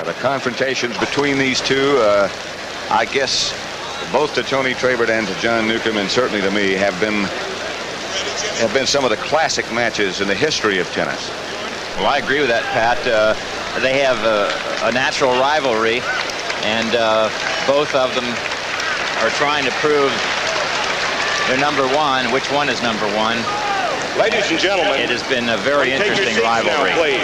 The confrontations between these two, I guess, both to Tony Trabert and to John Newcombe, and certainly to me, have been some of the classic matches in the history of tennis. Well, I agree with that, Pat. They have a natural rivalry, and both of them are trying to prove they're number one. Which one is number one? Ladies and gentlemen, it has been a very interesting rivalry.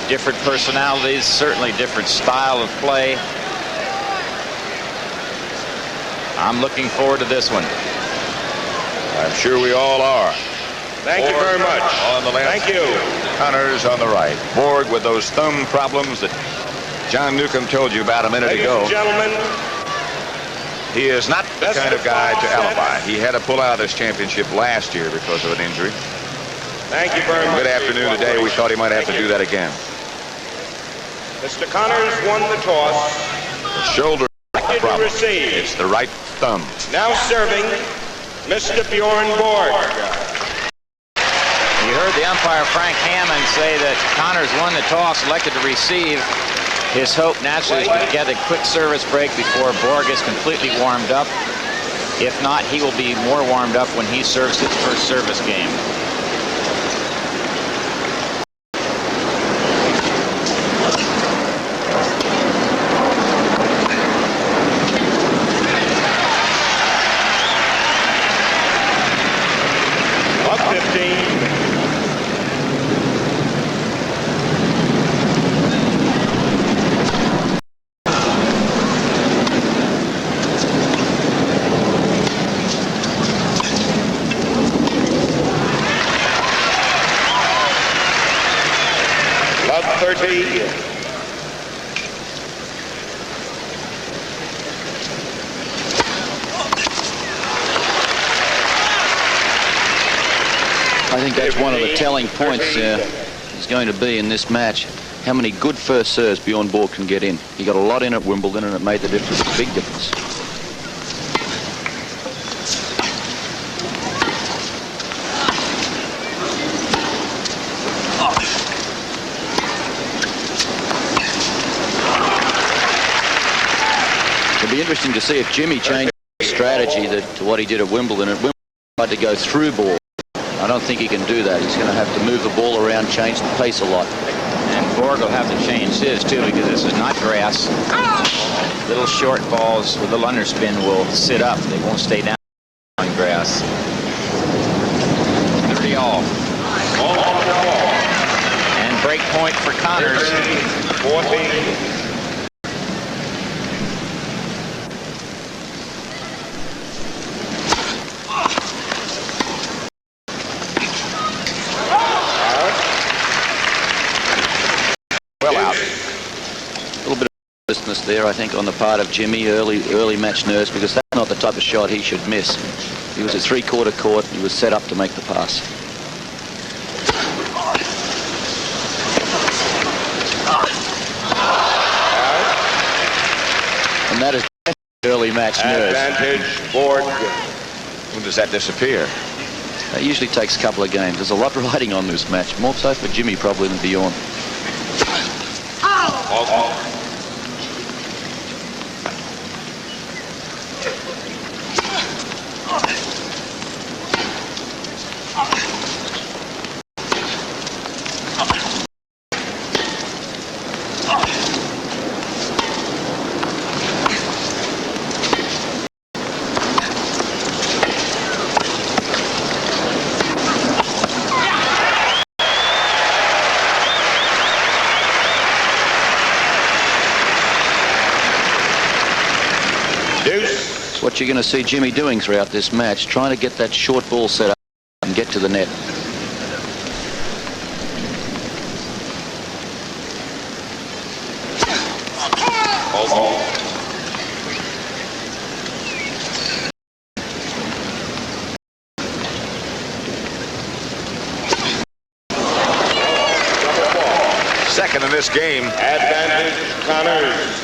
Different personalities, certainly different style of play. I'm looking forward to this one. I'm sure we all are. Thank you very much. On the left. Thank you. Connors on the right. Borg with those thumb problems that John Newcombe told you about a minute ago. Ladies and gentlemen, he is not the kind of guy to alibi. He had to pull out of this championship last year because of an injury. Thank you very much. Good afternoon today. We thought he might have to do that again. Mr. Connors won the toss. The shoulder problem. It's the right thumb. Now serving, Mr. Bjorn Borg. You heard the umpire Frank Hammond say that Connors won the toss, elected to receive. His hope naturally is to get a quick service break before Borg is completely warmed up. If not, he will be more warmed up when he serves his first service game. I think that's one of the telling points is going to be in this match. How many good first serves Bjorn Borg can get in. He got a lot in at Wimbledon, and it made the difference, a big difference. It'll be interesting to see if Jimmy changed his strategy to what he did at Wimbledon. At Wimbledon, he tried to go through Borg. I don't think he can do that. He's going to have to move the ball around, change the pace a lot. And Borg will have to change his, too, because this is not grass. Little short balls with little underspin will sit up. They won't stay down on grass. 30 all. And break point for Connors. 14. There, I think, on the part of Jimmy, early match nerves, because that's not the type of shot he should miss. He was at three-quarter court. He was set up to make the pass. And that is early match nerves. Advantage Borg. When does that disappear? That usually takes a couple of games. There's a lot riding on this match, more so for Jimmy probably than Bjorn. What you're going to see Jimmy doing throughout this match, trying to get that short ball set up and get to the net. Second in this game. Advantage Connors.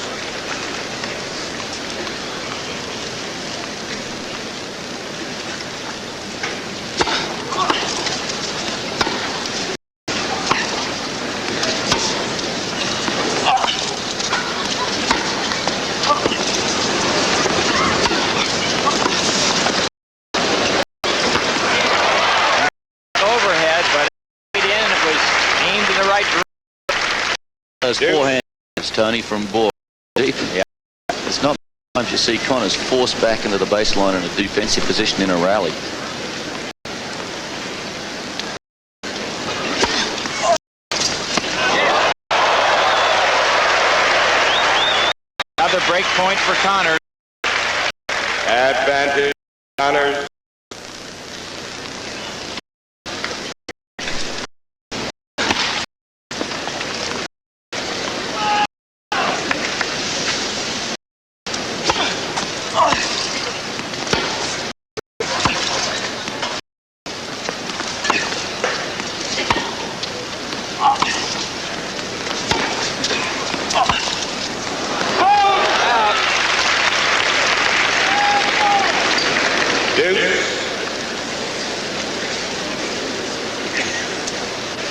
those forehands, Tony, from Borg. Deep. Yeah. It's not times you see Connors forced back into the baseline in a defensive position in a rally. Another break point for Connors. Advantage, Connors.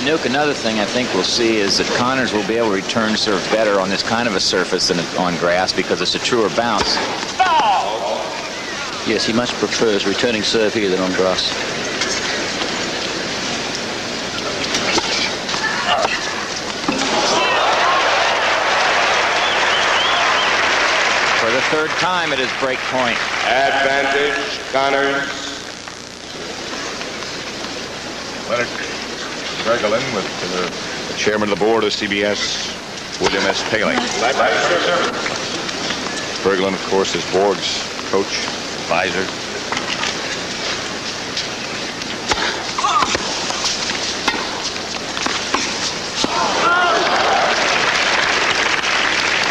Nuke, another thing I think we'll see is that Connors will be able to return serve better on this kind of a surface than on grass because it's a truer bounce. Yes, he much prefers returning serve here than on grass. For the third time, it is break point. Advantage, Connors. Leonard Bergelin with the chairman of the board of CBS, William S. Paley. Bergelin, of course, is Borg's coach, advisor.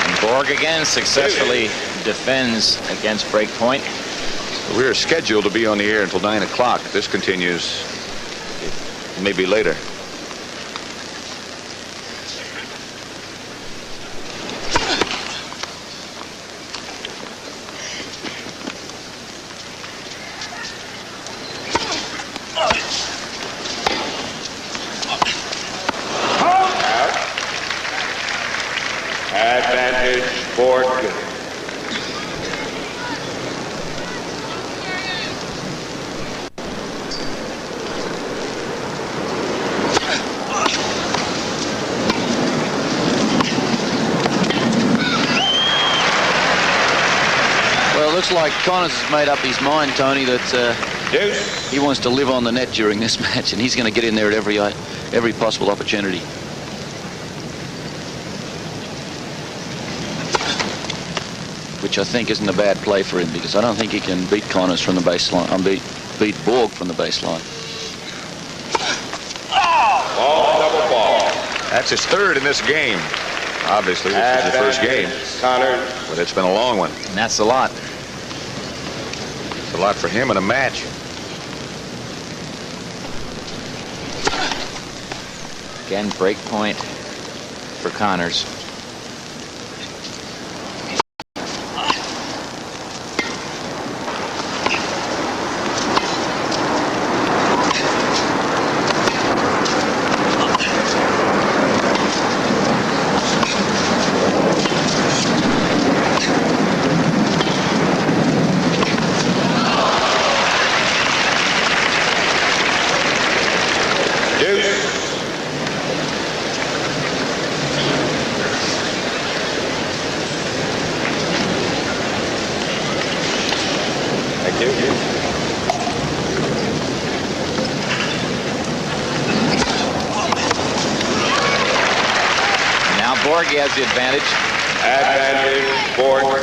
And Borg again successfully defends against break point. We're scheduled to be on the air until 9 o'clock. This continues maybe later. Advantage, Borg. Well, it looks like Connors has made up his mind, Tony, that he wants to live on the net during this match, and he's going to get in there at every possible opportunity. Which I think isn't a bad play for him, because I don't think he can beat Connors from the baseline. Beat Borg from the baseline. Ball, double ball. That's his third in this game. Obviously, this is the first game, Connors. but it's been a long one. And that's a lot. It's a lot for him in a match. Again, break point for Connors. Borg has the advantage. Advantage, Borg.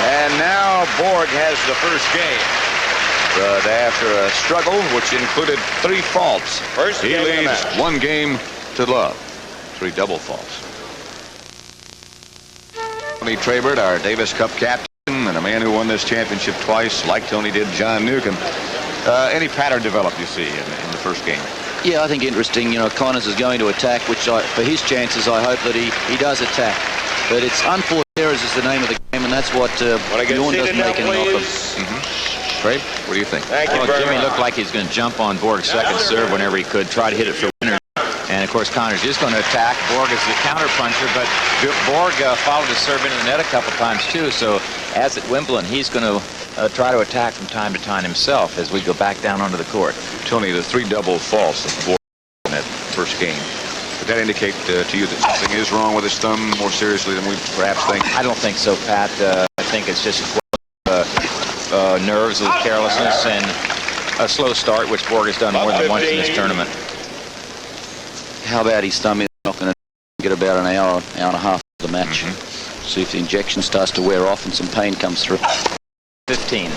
And now Borg has the first game. But after a struggle, which included 3 faults, he leads 1 game to love. 3 double faults. Tony Trabert, our Davis Cup captain, and a man who won this championship twice, like Tony did, John Newcomb. Any pattern developed, you see, in the first game? Yeah, I think interesting. You know, Connors is going to attack, which for his chances, I hope that he does attack. But it's unforced errors is the name of the game, and that's what Bjorn doesn't make any of them. Craig, what do you think? Thank you Well, very Jimmy much. looked like he's going to jump on Borg's second serve whenever he could, try to hit it for winners. And of course, Connors is going to attack. Borg is the counter-puncher, but Borg followed his serve into the net a couple times, too. So, as at Wimbledon, he's going to try to attack from time to time himself as we go back down onto the court. Tony, the 3 double faults of Borg in that first game. Would that indicate to you that something is wrong with his thumb more seriously than we perhaps think? I don't think so, Pat. I think it's just nerves, a little carelessness, and a slow start, which Borg has done more than once in this tournament. How about his thumb is not going to get about an hour and a half of the match. See if the injection starts to wear off and some pain comes through. 15.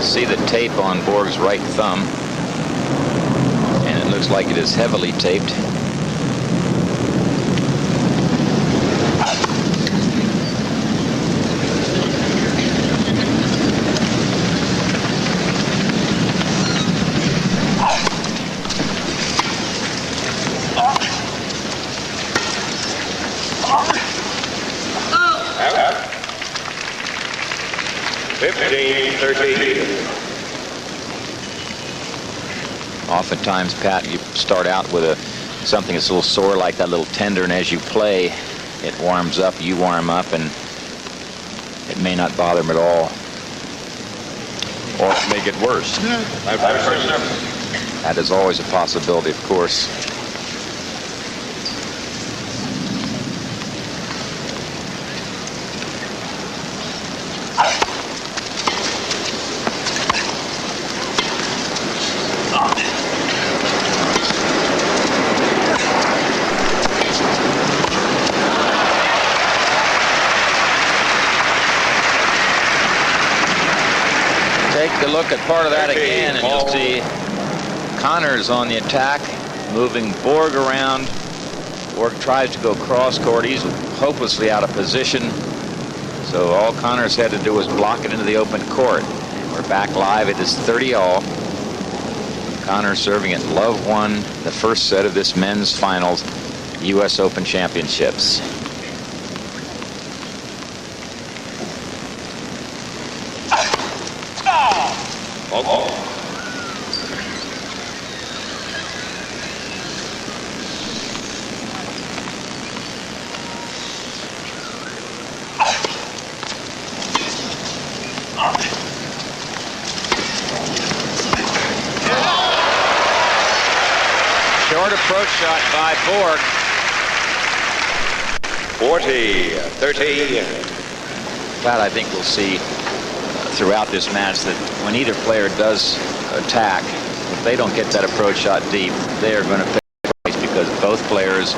See the tape on Borg's right thumb, and it looks like it is heavily taped. Oftentimes, Pat, you start out with something that's a little sore, like that, little tender, and as you play, it warms up, you warm up, and it may not bother him at all. Or it may get worse. That is always a possibility, of course. Look at part of that again, and you'll see Connors on the attack, moving Borg around. Borg tries to go cross court. He's hopelessly out of position. So all Connors had to do was block it into the open court. And we're back live. It is 30-all. Connors serving at love won the first set of this men's finals U.S. Open Championships. Short approach shot by Borg. 40-30. Pat, I think we'll see throughout this match that when either player does attack, if they don't get that approach shot deep, they are going to pay the price, because both players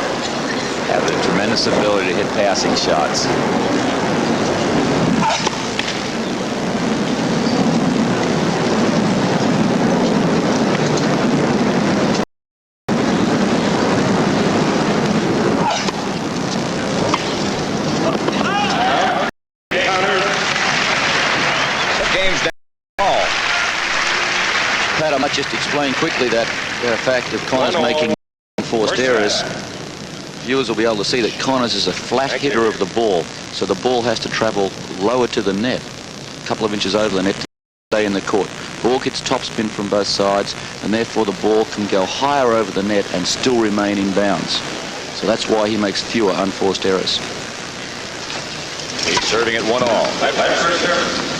have a tremendous ability to hit passing shots. Pat, I might just explain quickly that fact of Connors making forced errors. Viewers will be able to see that Connors is a flat hitter of the ball, so the ball has to travel lower to the net, a couple of inches over the net to stay in the court. Borg hits topspin from both sides, and therefore the ball can go higher over the net and still remain in bounds. So that's why he makes fewer unforced errors. He's serving at 1-all.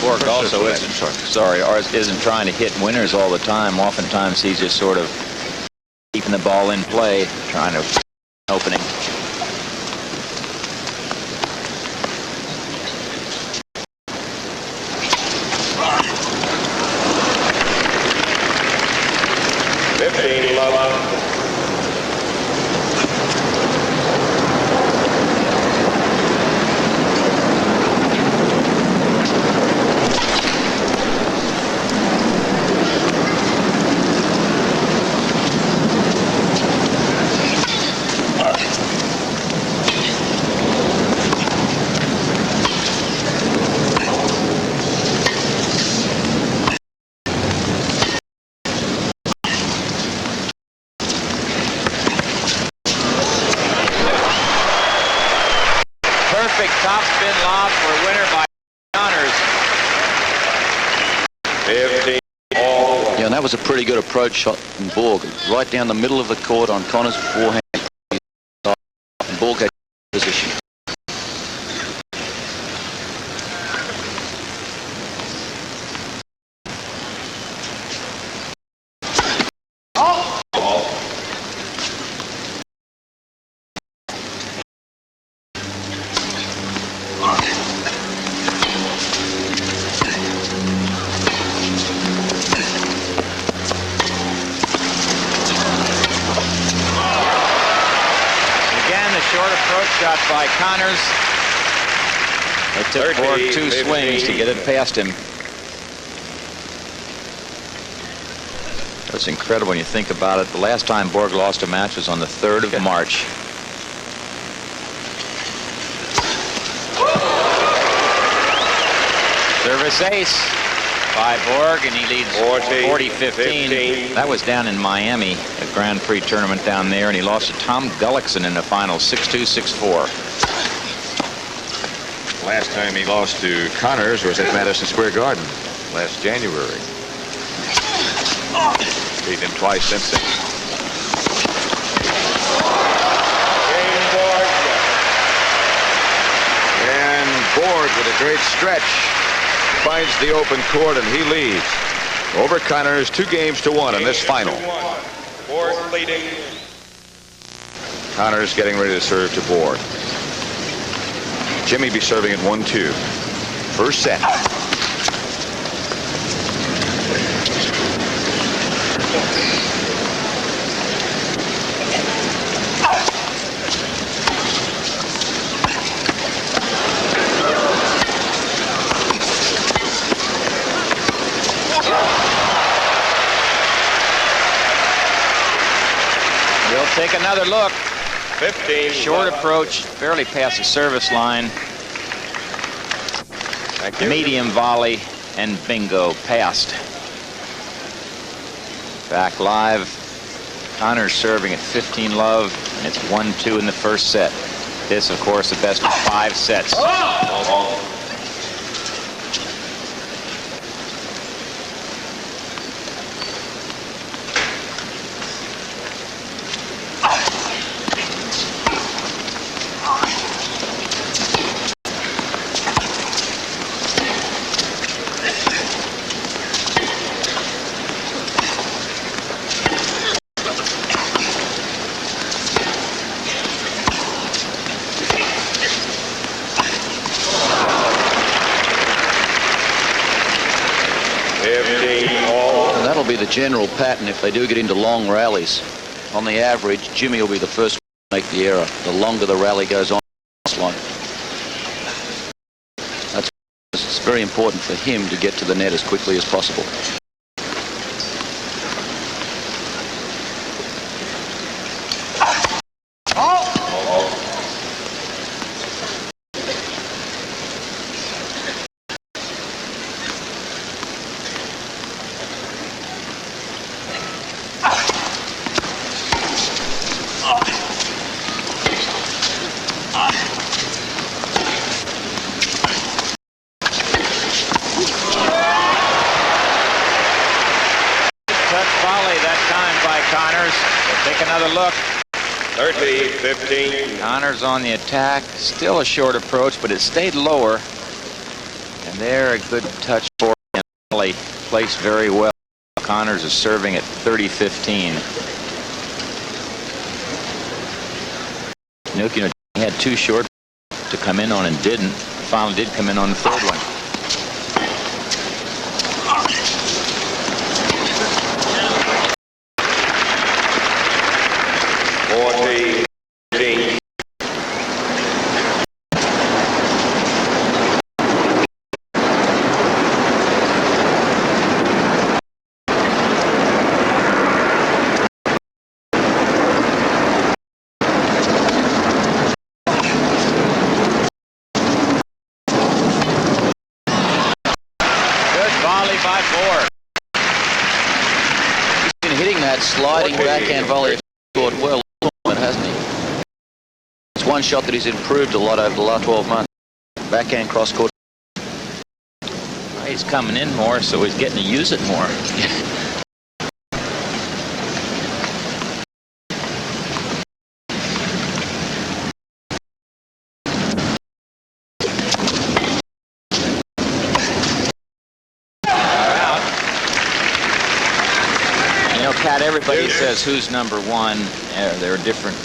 Borg also isn't trying to hit winners all the time. Oftentimes he's just sort of keeping the ball in play, trying to opening. perfect topspin lob for a winner by Connors. 15 all. Yeah, and that was a pretty good approach shot from Borg. Right down the middle of the court on Connors' forehand. And Borg had position. Short approach shot by Connors. It took Borg 2 swings to get it past him. That's incredible when you think about it. The last time Borg lost a match was on the 3rd of March. Service ace by Borg, and he leads 40-15. That was down in Miami, a Grand Prix tournament down there, and he lost to Tom Gullickson in the final, 6-2, 6-4. Last time he lost to Connors was at Madison Square Garden last January. Beat him twice since then. And Borg with a great stretch finds the open court, and he leads over Connors 2-1 in this final. Borg leading. Connors getting ready to serve to Borg. Jimmy be serving at 1-2. First set. Take another look. 15. Short approach, barely past the service line. Thank you. Medium volley, and bingo, passed. Back live. Connors serving at 15 love, and it's 1-2 in the first set. This, of course, the best of 5 sets. That'll be the general pattern if they do get into long rallies. On the average, Jimmy will be the first one to make the error. The longer the rally goes on, it's very important for him to get to the net as quickly as possible. Look. 30-15. Connors on the attack. Still a short approach, but it stayed lower. And there, a good touch for him. Placed very well. Connors is serving at 30-15. Note, he had 2 short to come in on and didn't. Finally did come in on the 3rd one. Sliding backhand volley scored well, hasn't he? It's one shot that he's improved a lot over the last 12 months. Backhand cross court. He's coming in more, so he's getting to use it more. Pat, everybody says who's number one. There are different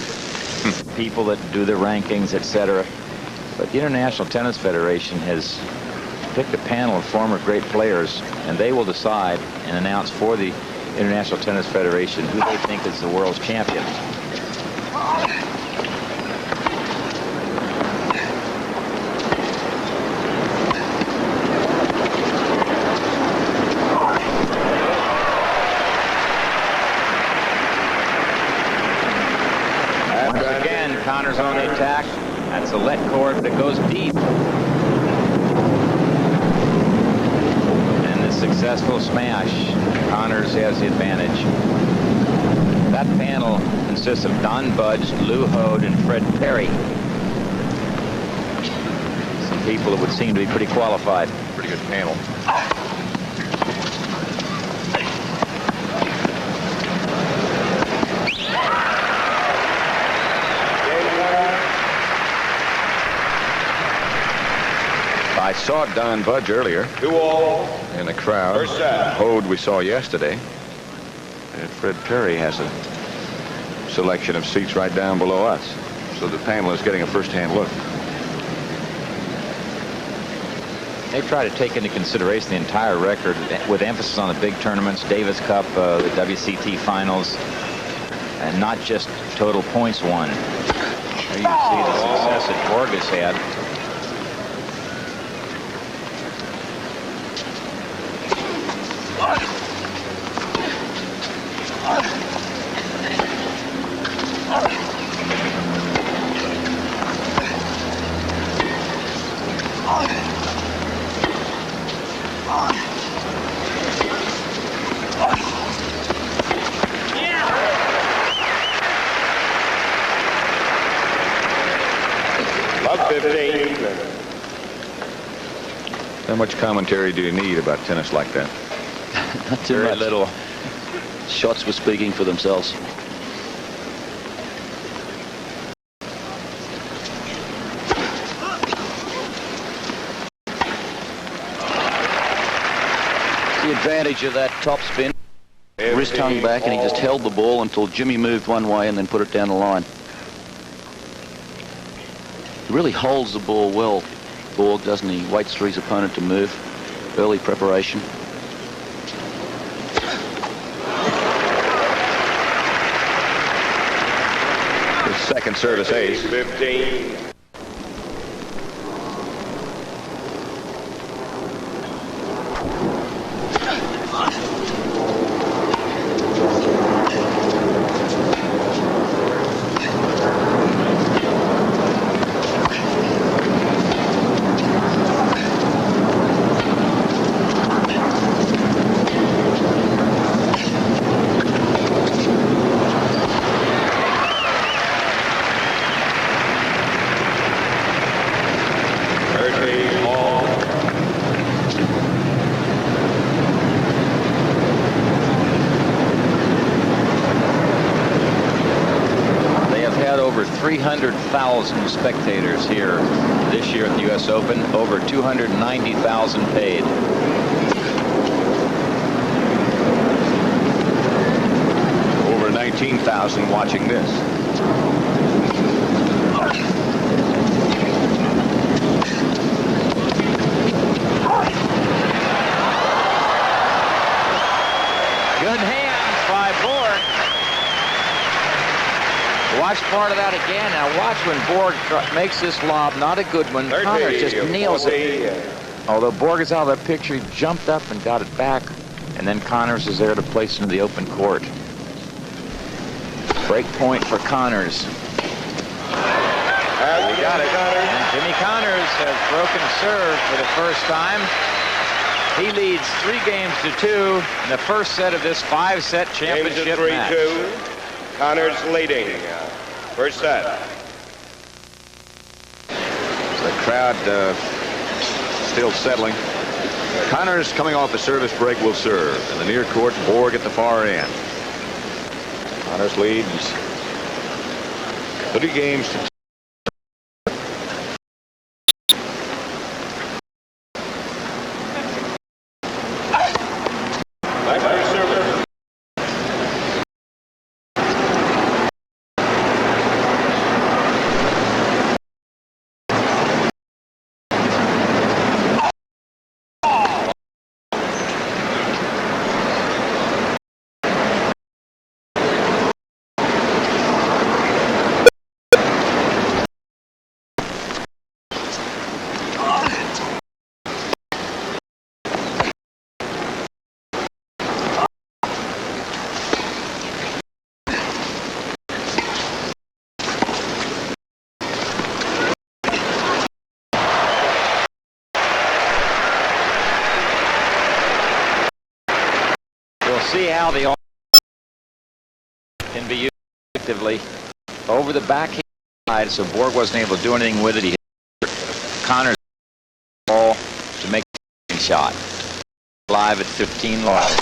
people that do the rankings, etc. But the International Tennis Federation has picked a panel of former great players, and they will decide and announce for the International Tennis Federation who they think is the world's champion. Connors on the attack. That's a let court that goes deep. And the successful smash. Connors has the advantage. That panel consists of Don Budge, Lou Hode, and Fred Perry. Some people that would seem to be pretty qualified. Pretty good panel. I saw Don Budge earlier 2-all in the crowd. First set. Hode we saw yesterday. And Fred Perry has a selection of seats right down below us. So the panel is getting a first-hand look. They try to take into consideration the entire record with emphasis on the big tournaments, Davis Cup, the WCT finals, and not just total points won. There you can see the success that Borg has had. How much commentary do you need about tennis like that? Not too Very much. little. Shots were speaking for themselves. The advantage of that top spin. Wrist hung back and he just held the ball until Jimmy moved one way and then put it down the line. He really holds the ball well, Borg, doesn't he? Waits for his opponent to move. Early preparation. His second service ace. 15. They have had over 300,000 spectators here this year at the U.S. Open, over 290,000 paid. Over 19,000 watching this. Good hands by Borg. Watch part of that again. Now watch when Borg makes this lob. Not a good one. Connors just nails it. Although Borg is out of the picture, he jumped up and got it back. And then Connors is there to place into the open court. Break point for Connors. We got it. And Jimmy Connors has broken serve for the first time. He leads 3-2 in the first set of this 5-set championship match. 3-2. Connors leading. First set. The crowd still settling. Connors, coming off a service break, will serve. In the near court, Borg at the far end. Connors leads 3 games to 2. See how the can be used effectively over the backhand side, so Borg wasn't able to do anything with it. He hit Connors ball to make a shot. Live at 15 live.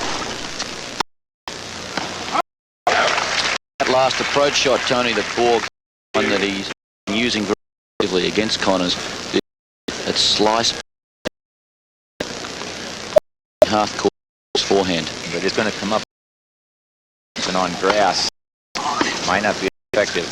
That last approach shot, Tony, that Borg, one that he's using very effectively against Connors, that slice half court forehand. But it's going to come up and on grass. Might not be effective.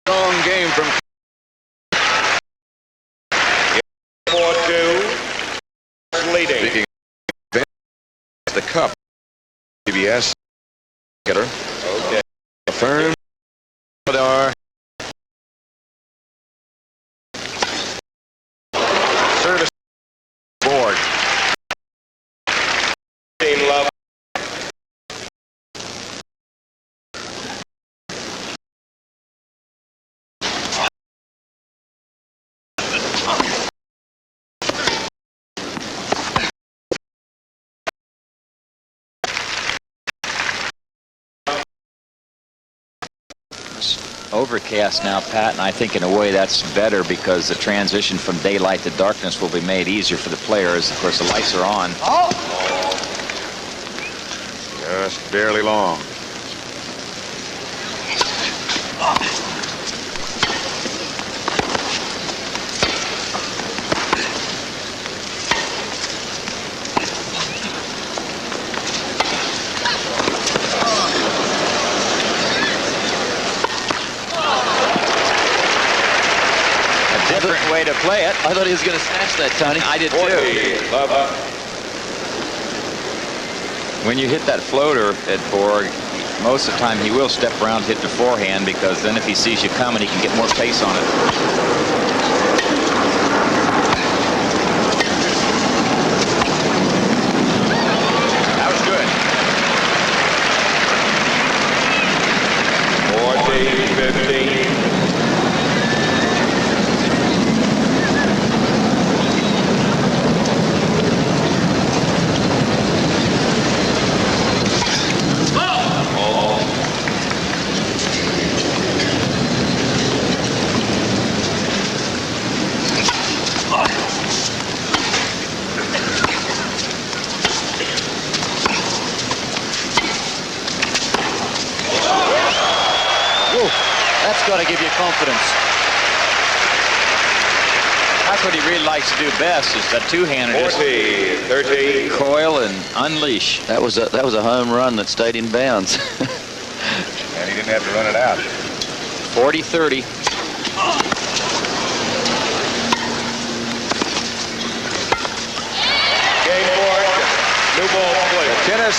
Strong game from 4-2. Leading. Speaking of the cup, CBS. Getter. Okay. Affirm. Our service board. Team love. Overcast now, Pat, and I think in a way that's better because the transition from daylight to darkness will be made easier for the players. Of course, the lights are on. Just barely long. Different way to play it. I thought he was going to snatch that, Tony. I did too. When you hit that floater at Borg, most of the time he will step around, hit the forehand, because then if he sees you coming, he can get more pace on it. That was good. 14-15. That's got to give you confidence. That's what he really likes to do best, is that two-hander, just 40-13. coil and unleash. That was a home run that stayed in bounds. And he didn't have to run it out. 40-30. Game board. New ball player. Tennis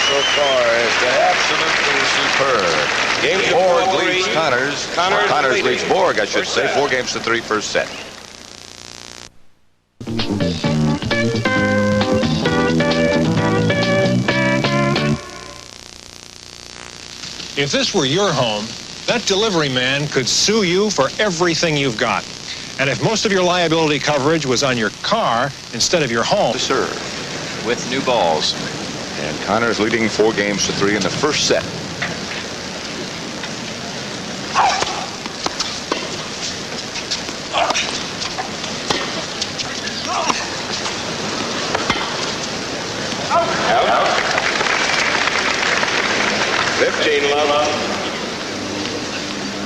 so far has been absolutely superb. Game to Borg 4-3. leads Connors. Connors leads leading. Borg, I should First say. set. 4 games to 3 first set. If this were your home, that delivery man could sue you for everything you've got. And if most of your liability coverage was on your car instead of your home... To serve with new balls. And Connors leading 4-3 in the first set. Out. 15 love.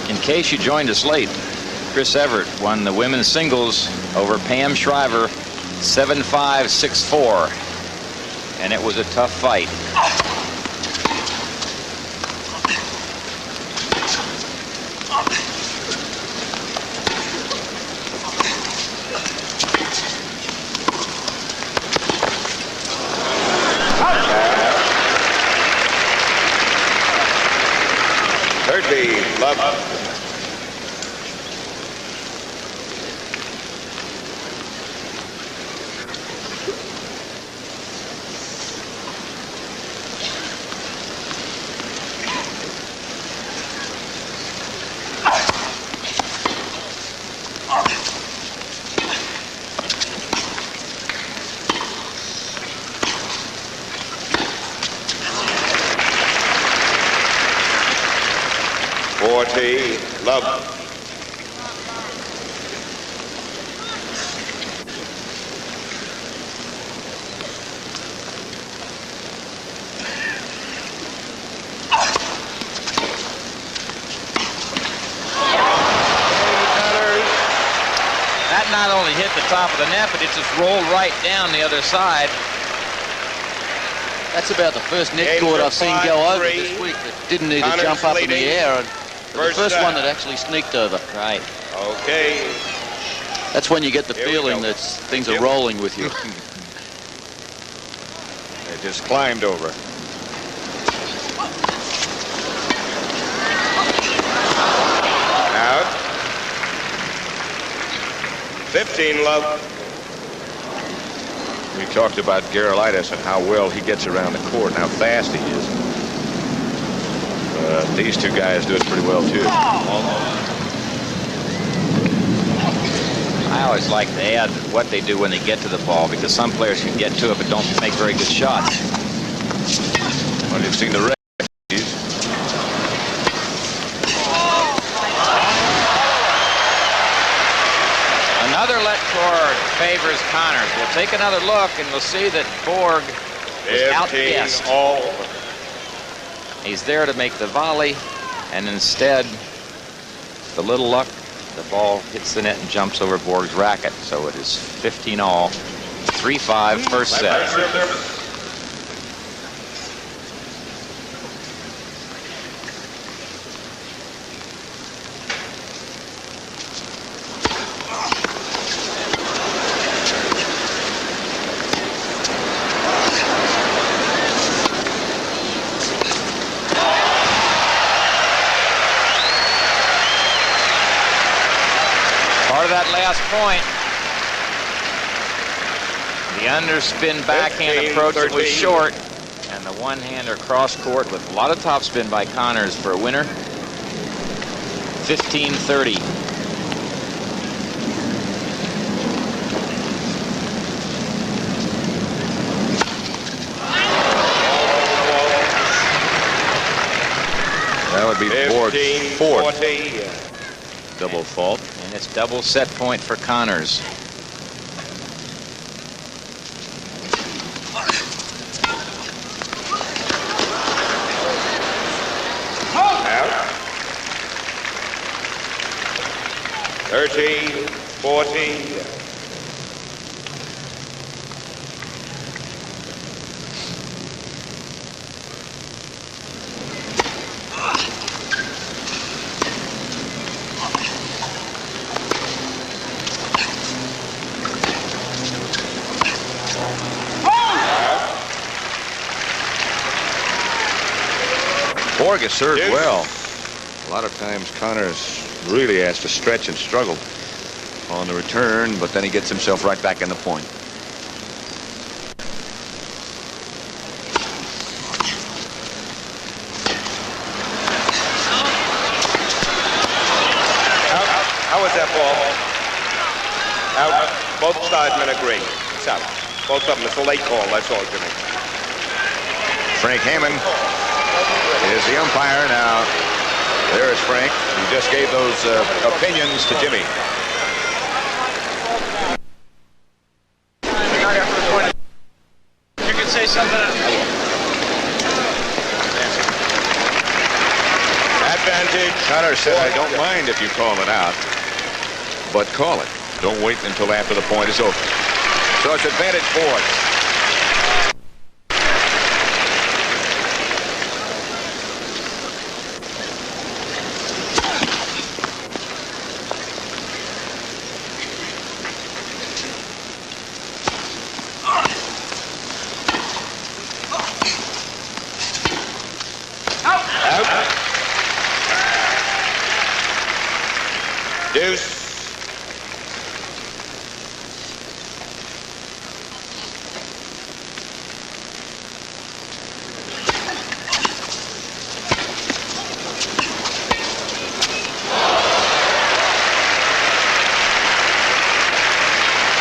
In case you joined us late, Chris Everett won the women's singles over Pam Shriver 7-5, 6-4. And it was a tough fight. Third B, love. Love. That not only hit the top of the net, but it just rolled right down the other side. That's about the first net court I've seen go over this week that didn't need to jump up in the air. And the first one that actually sneaked over. Right. Okay. That's when you get the feeling that things are rolling with you. It just climbed over. Out. 15 love. We talked about Gerolitis and how well he gets around the court and how fast he is. These two guys do it pretty well, too. I always like to add what they do when they get to the ball, because some players can get to it but don't make very good shots. Well, you've seen the rest. Another let cord favors Connors. We'll take another look and we'll see that Borg was outguessed. All. He's there to make the volley, and instead, the little luck, the ball hits the net and jumps over Borg's racket. So it is 15-all, 3-5 first set. That last point, the underspin backhand approach was short, and the one-hander cross court with a lot of topspin by Connors for a winner. 15-30. That would be Borg's fourth 40. double fault. And it's double set point for Connors. Out. 30, 40. Borg has served well. A lot of times Connors really has to stretch and struggle on the return, but then he gets himself right back in the point. Both sidemen agree. It's out. Both of them. It's a late call. That's all, Jimmy. Frank Hammond is the umpire now. There is Frank. He just gave those opinions to Jimmy. You can say something. Advantage. Connors said, I don't mind if you call it out, but call it. Don't wait until after the point is over. So it's advantage Borg. Deuce.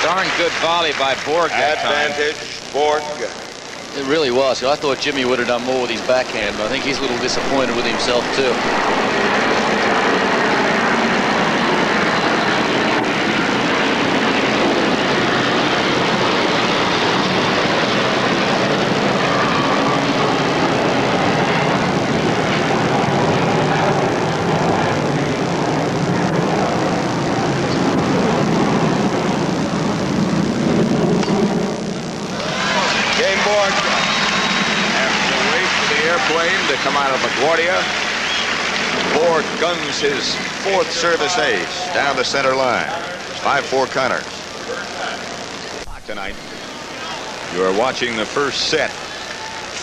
Darn good volley by Borg that time. Advantage Borg. It really was. I thought Jimmy would have done more with his backhand, but I think he's a little disappointed with himself too. To come out of LaGuardia. Borg guns his fourth service ace down the center line. 5-4 Connors. Tonight, you are watching the first set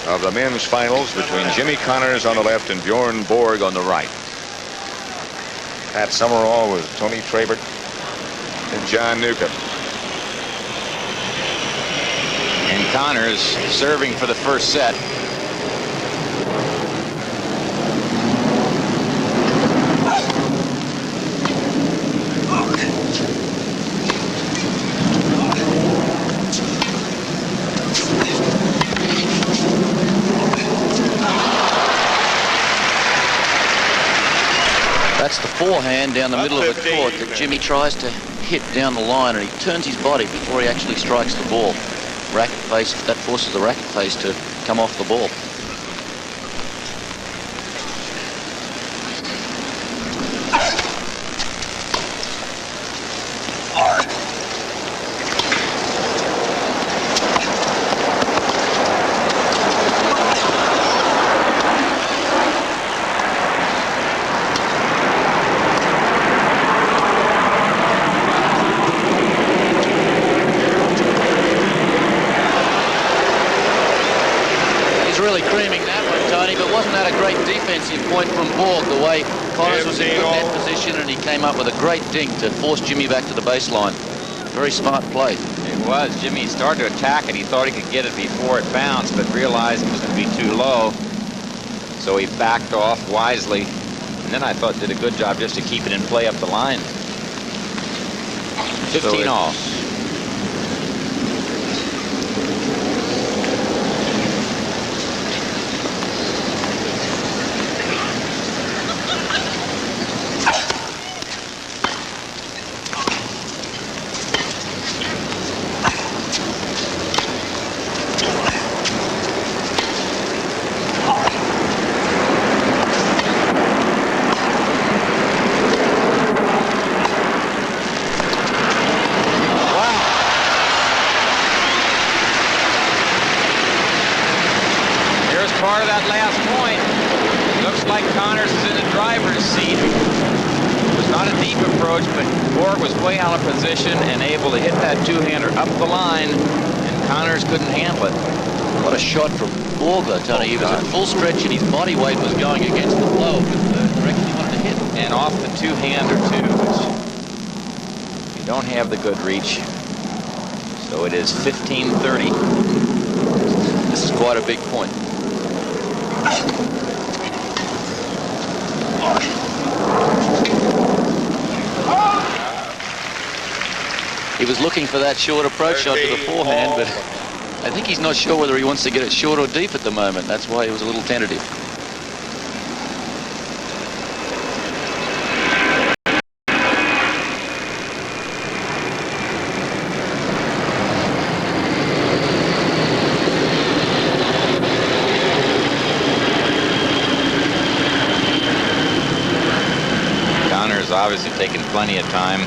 of the men's finals between Jimmy Connors on the left and Bjorn Borg on the right. Pat Summerall with Tony Trabert and John Newcomb. And Connors serving for the first set. That's the forehand down the middle of the court that Jimmy tries to hit down the line, and he turns his body before he actually strikes the ball. Racket face, that forces the racket face to come off the ball. Really creaming that one, Tony, but wasn't that a great defensive point from Borg, the way Connors was in good net position and he came up with a great dink to force Jimmy back to the baseline. Very smart play. It was. Jimmy started to attack it. He thought he could get it before it bounced, but realized it was going to be too low. So he backed off wisely. And then I thought did a good job just to keep it in play up the line. 15 all. Part of that last point. Looks like Connors is in the driver's seat. It was not a deep approach, but Borg was way out of position and able to hit that two-hander up the line, and Connors couldn't handle it. What a shot from Borg, though, Tony. He was at full stretch and his body weight was going against the flow with the direction he wanted to hit. And off the two-hander, too, which you don't have the good reach. So it is 15-30. This is quite a big point. He was looking for that short approach shot to the forehand, but I think he's not sure whether he wants to get it short or deep at the moment. That's why he was a little tentative. Connors obviously taking plenty of time.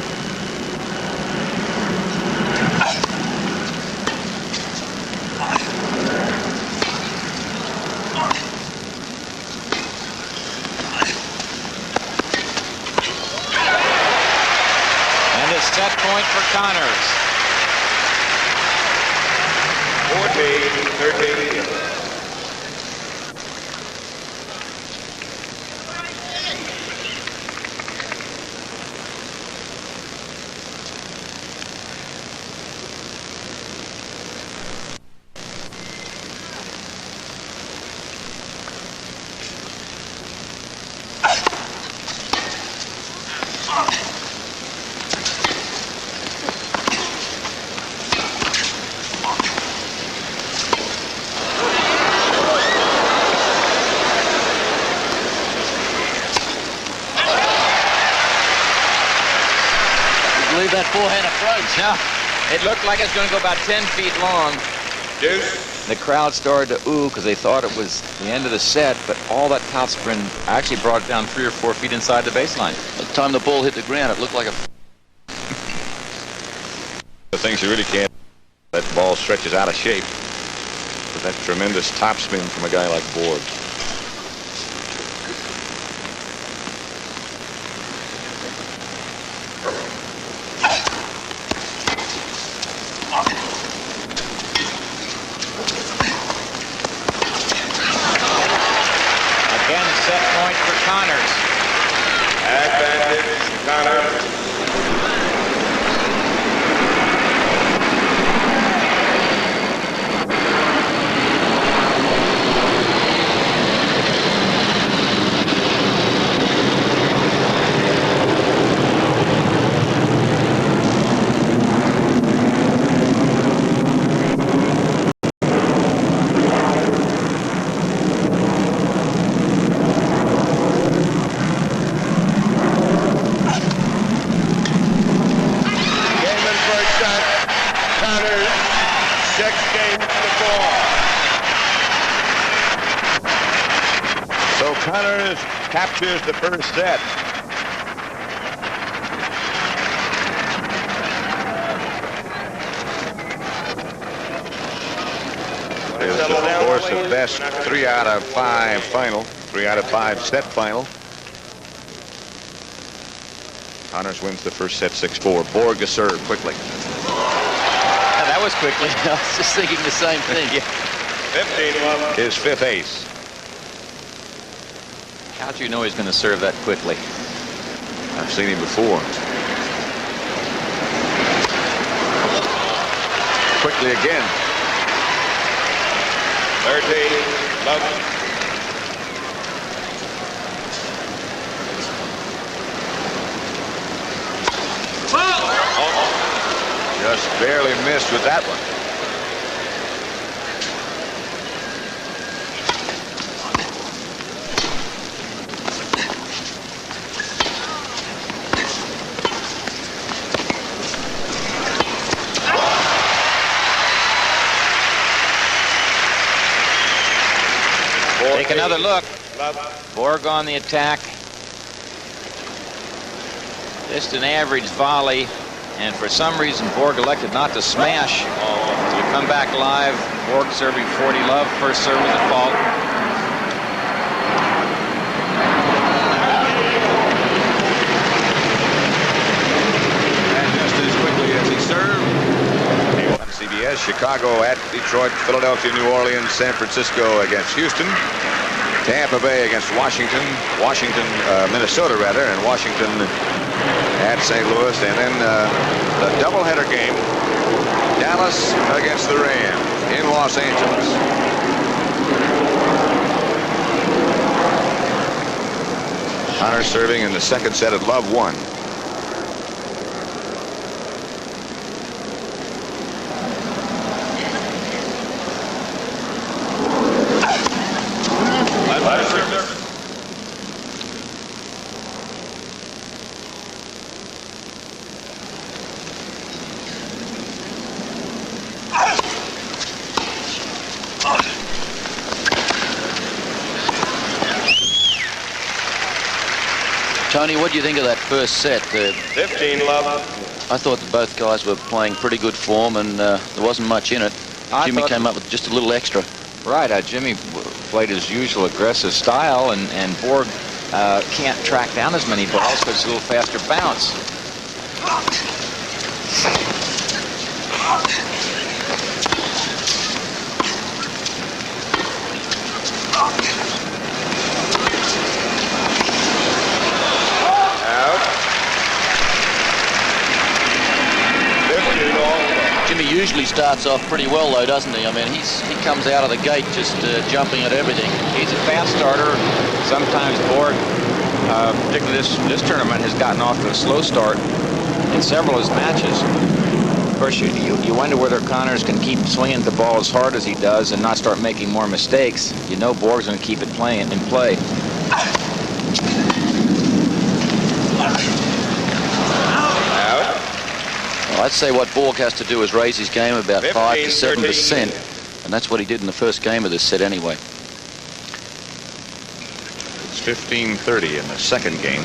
Set point for Connors. 14-13. That forehand approach. No, it looked like it's going to go about 10 feet long. Deuce. The crowd started to ooh because they thought it was the end of the set, but all that topspin actually brought it down 3 or 4 feet inside the baseline. By the time the ball hit the ground, it looked like a... The things you really can't, that ball stretches out of shape. But that tremendous topspin from a guy like Borg. Set point for Connors. Advantage, Connors. So Connors captures the first set. It's of course the best 3 out of 5 final, 3 out of 5 set final. Connors wins the first set 6-4. Borg to serve quickly. That was quickly. I was just thinking the same thing. Yeah. 15-1. His 5th ace. How'd you know he's going to serve that quickly? I've seen him before. Quickly again. 13-11. Just barely missed with that one. Take another look. Borg on the attack. Just an average volley. And for some reason, Borg elected not to smash. So we come back live. Borg serving 40 love. First serve was at fault. And just as quickly as he served. On CBS, Chicago at Detroit, Philadelphia, New Orleans, San Francisco against Houston. Tampa Bay against Washington. Minnesota rather, and Washington at St. Louis, and then the doubleheader game, Dallas against the Rams in Los Angeles. Connors serving in the second set at love 1. Tony, what do you think of that first set? 15 love. I thought that both guys were playing pretty good form, and there wasn't much in it. Jimmy came up with just a little extra. Right, Jimmy played his usual aggressive style, and Borg can't track down as many balls because it's a little faster bounce. Jimmy usually starts off pretty well, though, doesn't he? I mean, he comes out of the gate just jumping at everything. He's a fast starter. Sometimes Borg, particularly this tournament, has gotten off to a slow start in several of his matches. Of course, you wonder whether Connors can keep swinging the ball as hard as he does and not start making more mistakes. You know Borg's going to keep it playing in play. Well, I'd say what Borg has to do is raise his game about 5 to 7%, and that's what he did in the first game of this set anyway. It's 15-30 in the second game.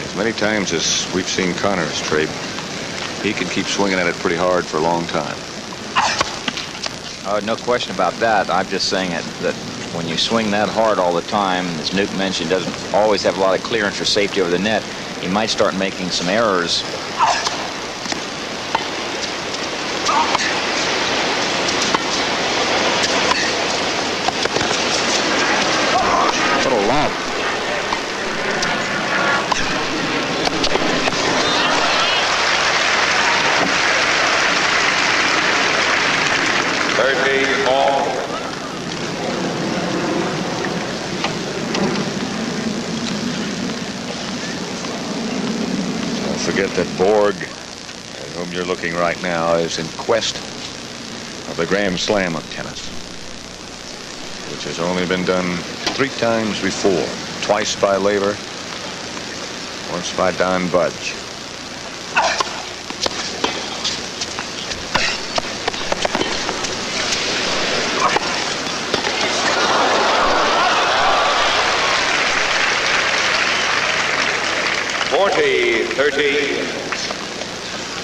As many times as we've seen Connors, Trabe, he can keep swinging at it pretty hard for a long time. No question about that. I'm just saying that when you swing that hard all the time, as Newt mentioned, doesn't always have a lot of clearance or safety over the net, you might start making some errors. What a lob. Forget that Borg, at whom you're looking right now, is in quest of the Grand Slam of tennis, which has only been done 3 times before. Twice by Laver, once by Don Budge.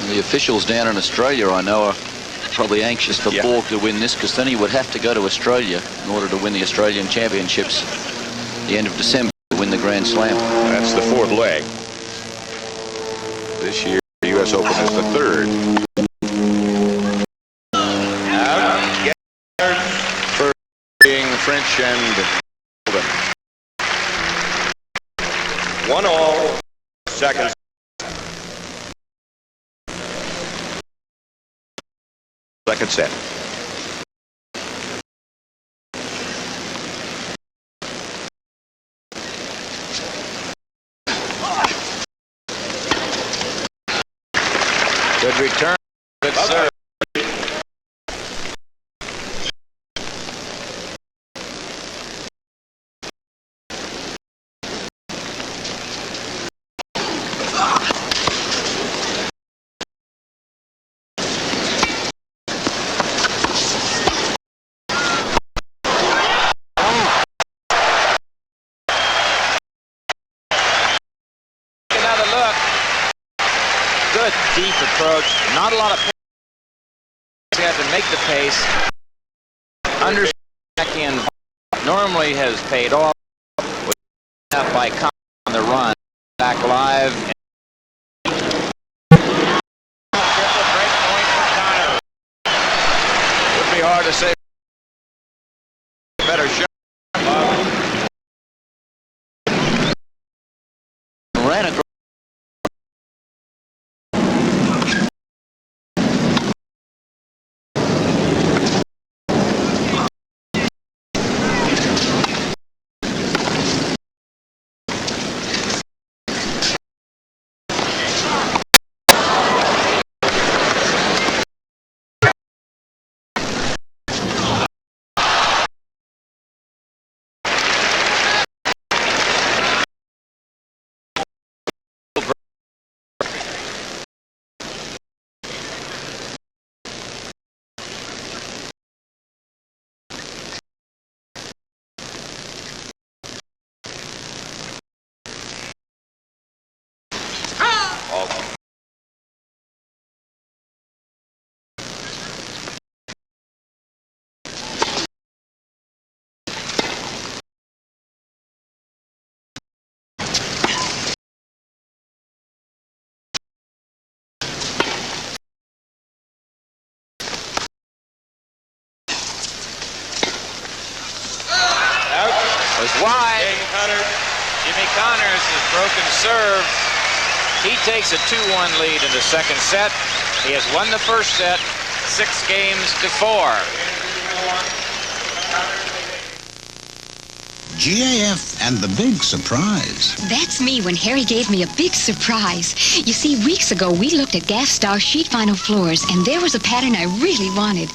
The officials down in Australia, I know, are probably anxious for Borg to win this, because then he would have to go to Australia in order to win the Australian Championships at the end of December to win the Grand Slam. That's the 4th leg. This year, the U.S. Open is the 3rd. First being French and Golden. 1-all, second. Second set. Good return. Good serve. Good deep approach. Not a lot of pace. He had to make the pace. Under back in normally has paid off. By on the run. Back live. Break point for Connors. Would be hard to say. Better shot. Ran across. wide. Connors. Jimmy Connors has broken serve. He takes a 2-1 lead in the second set. He has won the first set 6 games to 4. GAF and the big surprise. That's me when Harry gave me a big surprise. You see, weeks ago, we looked at Gaff Star sheet vinyl floors, and there was a pattern I really wanted.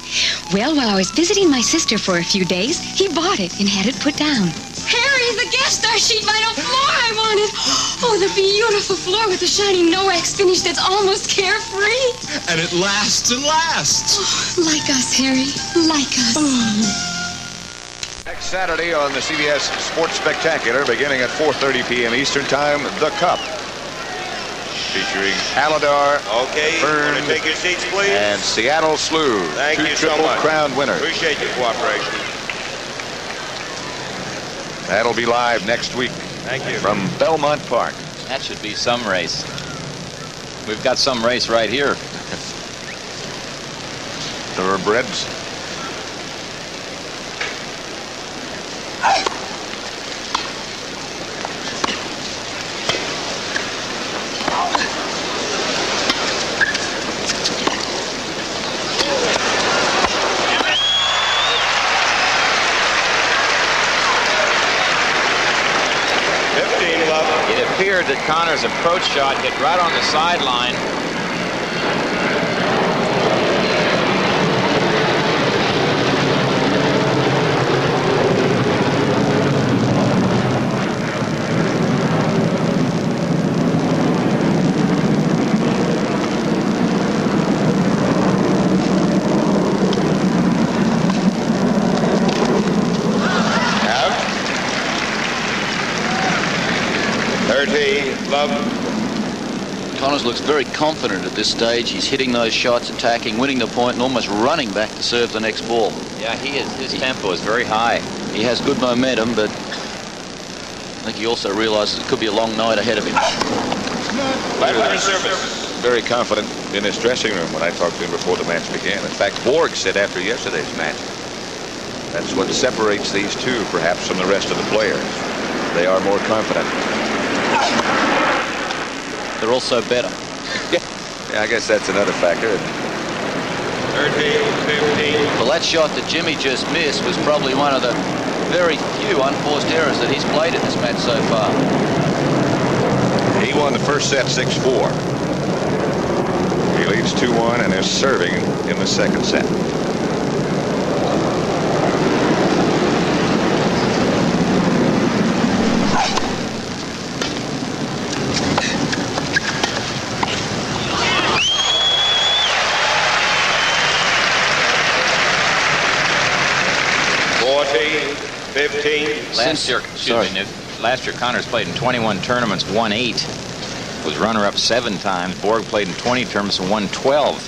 Well, while I was visiting my sister for a few days, he bought it and had it put down. Harry, the Gaff Star sheet vinyl floor I wanted. Oh, the beautiful floor with the shiny no-wax finish that's almost carefree. And it lasts and lasts. Oh, like us, Harry. Like us. Next Saturday on the CBS Sports Spectacular, beginning at 4:30 p.m. Eastern Time, The Cup, featuring Aladar, Okay, Fern, want to take your seats, please? and Seattle Slew, Thank 2 you so Triple much. Crown winners. Appreciate your cooperation. That'll be live next week. Thank you. From Belmont Park. That should be some race. We've got some race right here. Thoroughbreds. It appeared that Connors' approach shot hit right on the sideline. Connors looks very confident at this stage. He's hitting those shots, attacking, winning the point, and almost running back to serve the next ball. Yeah, his tempo is very high. He has good momentum, but I think he also realizes it could be a long night ahead of him. Very confident in his dressing room when I talked to him before the match began. In fact, Borg said after yesterday's match, that's what separates these two perhaps from the rest of the players. They are more confident. They're also better. Yeah, I guess that's another factor. 13-15. Well, that shot that Jimmy just missed was probably one of the very few unforced errors that he's played in this match so far. He won the first set 6-4. He leads 2-1 and is serving in the second set. Last year Connors played in 21 tournaments, won 8. Was runner-up 7 times. Borg played in 20 tournaments and won 12.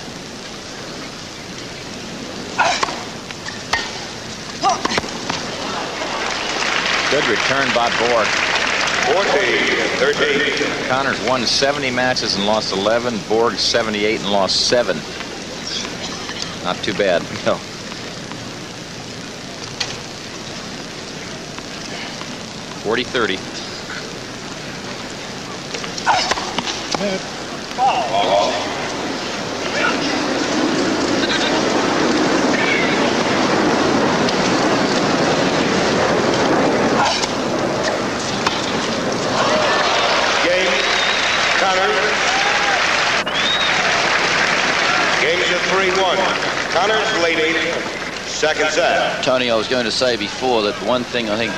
Good return by Borg. 14-13. Connors won 70 matches and lost 11. Borg 78 and lost 7. Not too bad. No. 40-30. Game. Connors. Game's a 3-1. Connors leading. Second set. Tony, I was going to say before that one thing I think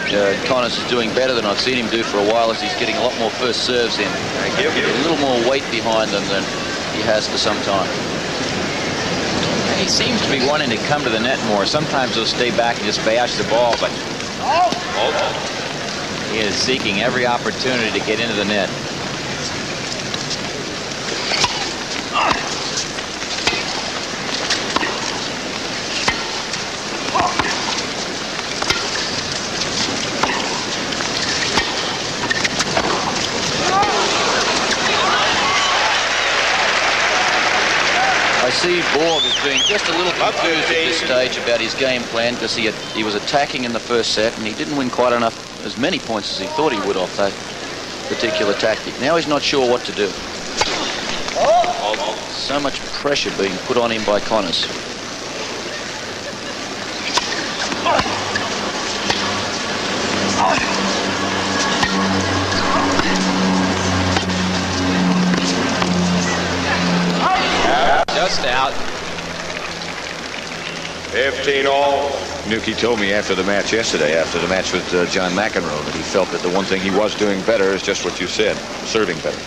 Connors is doing better than I've seen him do for a while is he's getting a lot more first serves in. Thank you. A little more weight behind them than he has for some time. He seems to be wanting to come to the net more. Sometimes he'll stay back and just bash the ball, but he is seeking every opportunity to get into the net. I see Borg as being just a little confused at this stage about his game plan, because he was attacking in the first set and he didn't win quite as many points as he thought he would off that particular tactic. Now he's not sure what to do. So much pressure being put on him by Connors. Just out. 15 all. Nuki told me after the match yesterday, after the match with John McEnroe, that he felt that the one thing he was doing better is just what you said, serving better.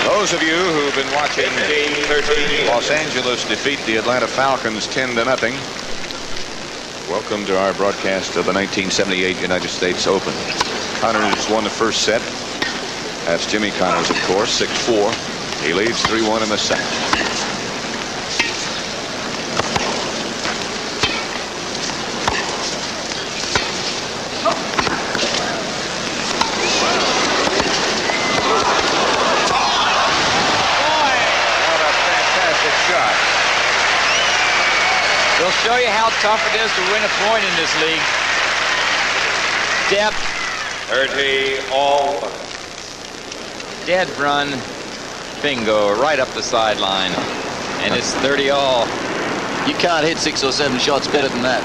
Those of you who've been watching Los Angeles defeat the Atlanta Falcons 10-0, welcome to our broadcast of the 1978 United States Open. Connors won the first set. That's Jimmy Connors, of course, 6-4. He leads 3-1 in the second. We'll show you how tough it is to win a point in this league. Depth. 30 all. Dead run. Bingo. Right up the sideline. And it's 30 all. You can't hit 6 or 7 shots better than that.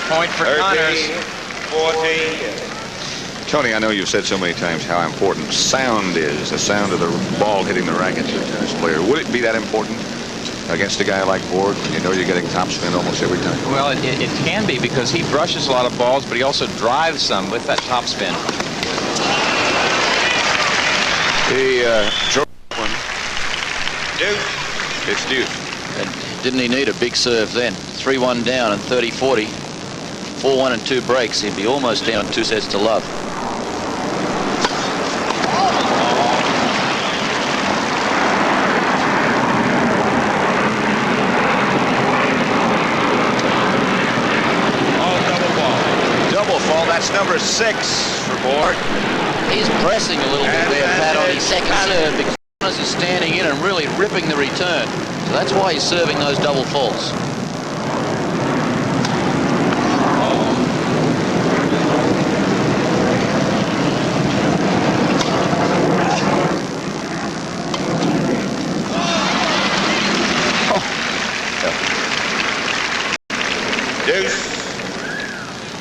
Point for Connors. 40. Tony, I know you've said so many times how important sound is, the sound of the ball hitting the rackets of a tennis player. Would it be that important against a guy like Borg when you know you're getting topspin almost every time? Well, it can be, because he brushes a lot of balls, but he also drives some with that topspin. The one. Deuce. It's deuce. And didn't he need a big serve then? 3-1 down and 30-40. 4-1 and 2 breaks. He'd be almost down 2 sets to love. Double fault. That's number 6 for Borg. He's pressing a little bit there, Pat, on his second serve, because Connors is standing in and really ripping the return. So that's why he's serving those double faults.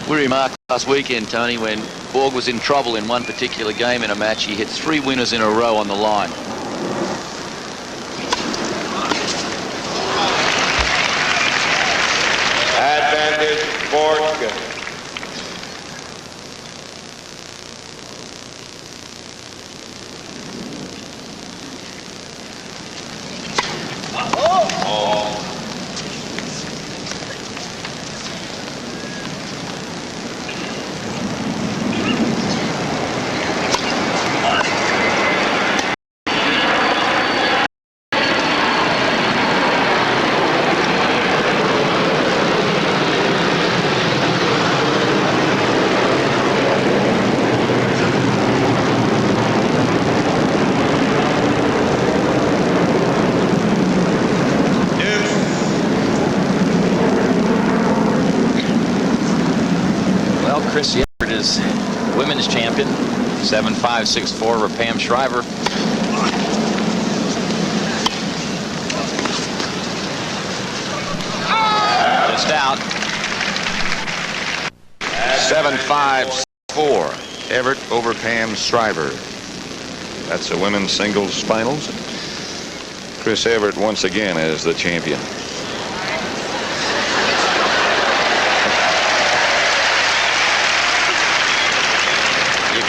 We remarked last weekend, Tony, when Borg was in trouble in one particular game in a match, he hit 3 winners in a row on the line. Advantage Borg. Chris Everett is women's champion. 7-5, 6-4 over Pam Shriver. Just out. 7-5, 4. Everett over Pam Shriver. That's the women's singles finals. Chris Everett once again as the champion.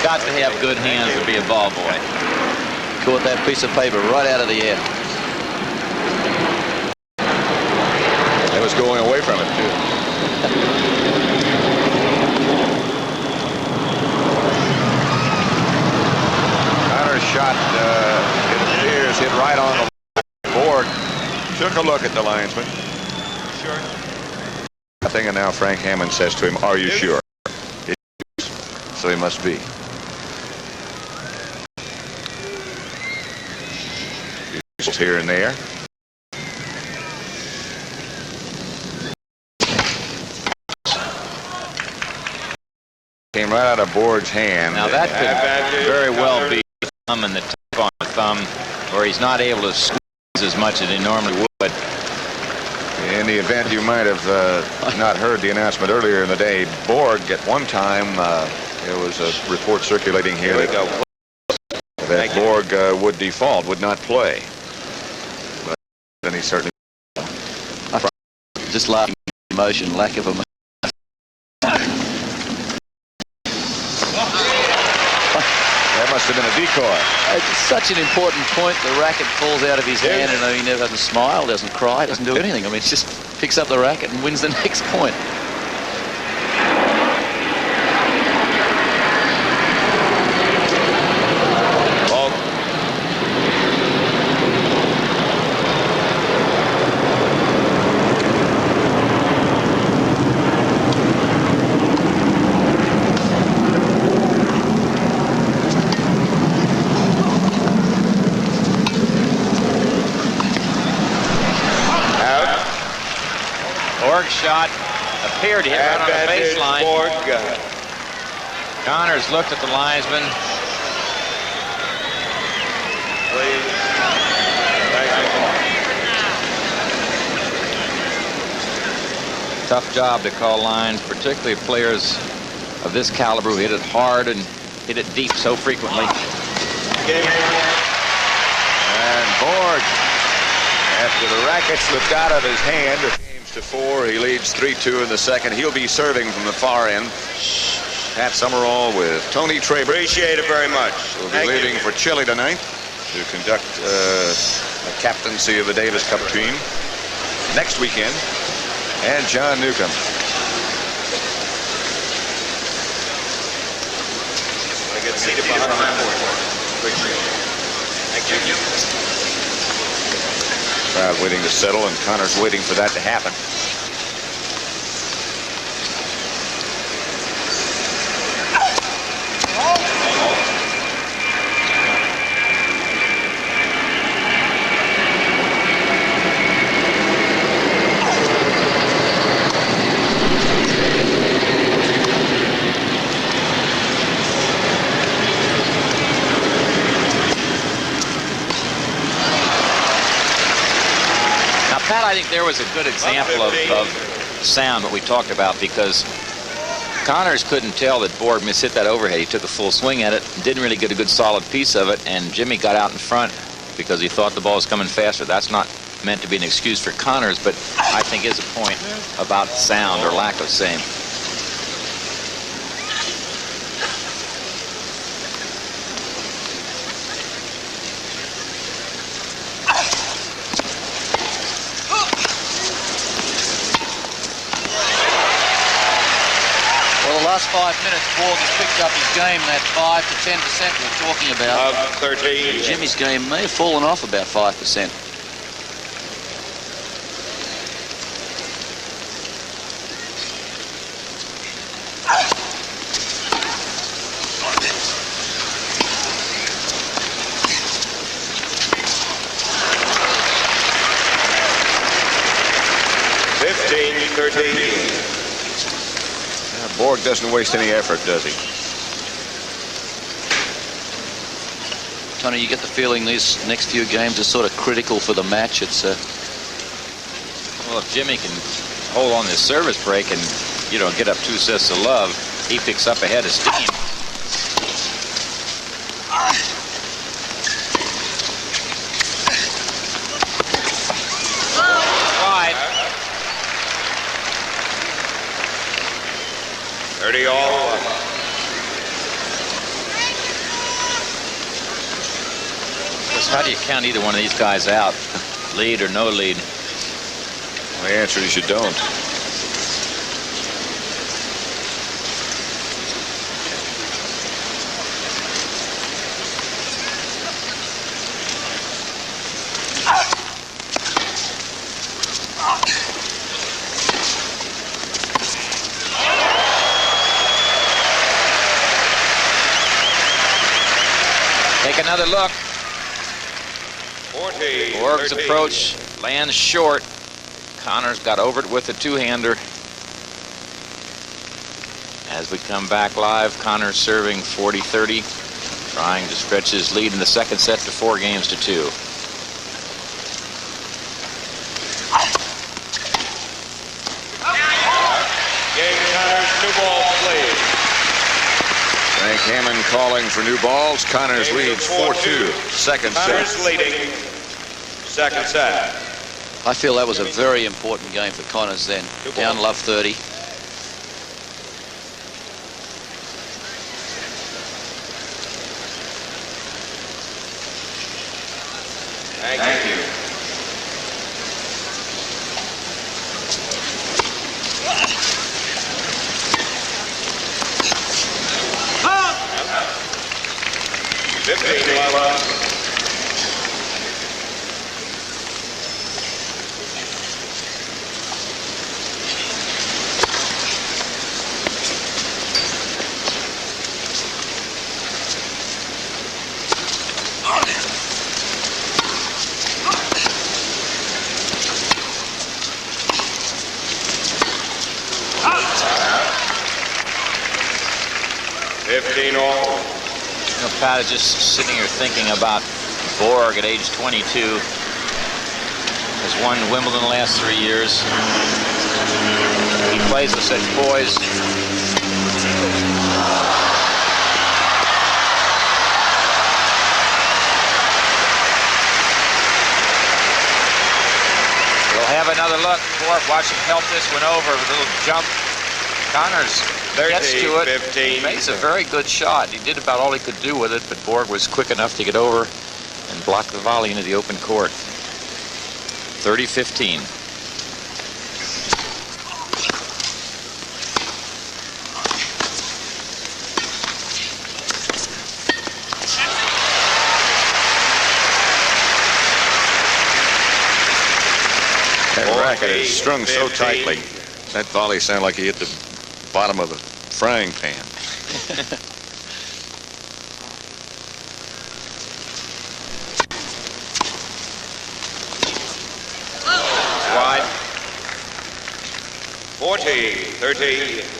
got to have good hands to be a ball boy. Caught that piece of paper right out of the air. It was going away from it, too. Connor's shot, it appears, hit right on the board. Took a look at the linesman. Sure. Nothing, and now Frank Hammond says to him, "Are you sure?" So he must be. Here and there. Came right out of Borg's hand. Now that could very well be the thumb and the tip on the thumb, where he's not able to squeeze as much as he normally would. In the event you might have not heard the announcement earlier in the day, Borg at one time, there was a report circulating here that Borg would default, would not play. But then he certainly... Just laughing emotion, lack of emotion. That must have been a decoy. It's such an important point. The racket falls out of his hand, and he never doesn't smile, doesn't cry, doesn't do anything. I mean, he just picks up the racket and wins the next point. Shot appeared to hit right on the baseline. Connors looked at the linesman. Tough job to call lines, particularly players of this caliber who hit it hard and hit it deep so frequently. And Borg, after the racket slipped out of his hand, to 4. He leads 3-2 in the second. He'll be serving from the far end. Pat Summerall with Tony Traber. Appreciate it very much. We'll be leaving for Chile tonight to conduct the captaincy of the Davis Cup team next weekend. And John Newcomb. I get seated behind my board. Thank you. Crowd waiting to settle, and Connors waiting for that to happen. Pat, I think there was a good example of sound, what we talked about, because Connors couldn't tell that Borg mishit that overhead. He took a full swing at it, didn't really get a good solid piece of it, and Jimmy got out in front because he thought the ball was coming faster. That's not meant to be an excuse for Connors, but I think is a point about sound or lack of same. Last 5 minutes, Borg has picked up his game, that 5 to 10% we're talking about. 13. Jimmy's game may have fallen off about 5%. Borg doesn't waste any effort, does he? Tony, you get the feeling these next few games are sort of critical for the match. It's well, if Jimmy can hold on this service break and, you know, get up 2 sets of love, he picks up a head of steam. Right. 30 all. How do you count either one of these guys out? Lead or no lead? The answer is you don't. Take another look. 40. Borg's 13. approach lands short. Connors got over it with a two-hander. As we come back live, Connors serving 40-30, trying to stretch his lead in the second set to 4 games to 2. Game Connors, new ball played. Frank Hammond calling for new balls. Connors Game leads 4-2. 4-2. Second Connors set. leading. Second set. I feel that was a very important game for Connors then. Down love 30. Thank you. You know, Pat is just sitting here thinking about Borg at age 22. Has won Wimbledon the last 3 years. He plays with such poise. We'll have another look. Borg, watch him help this one over with a little jump. Connors gets to it. 15. Makes a very good shot. He did about all he could do with it, but Borg was quick enough to get over and block the volley into the open court. 30-15. That racket is strung so tightly. That volley sounded like he hit the bottom of a frying pan. Wide. 40-13.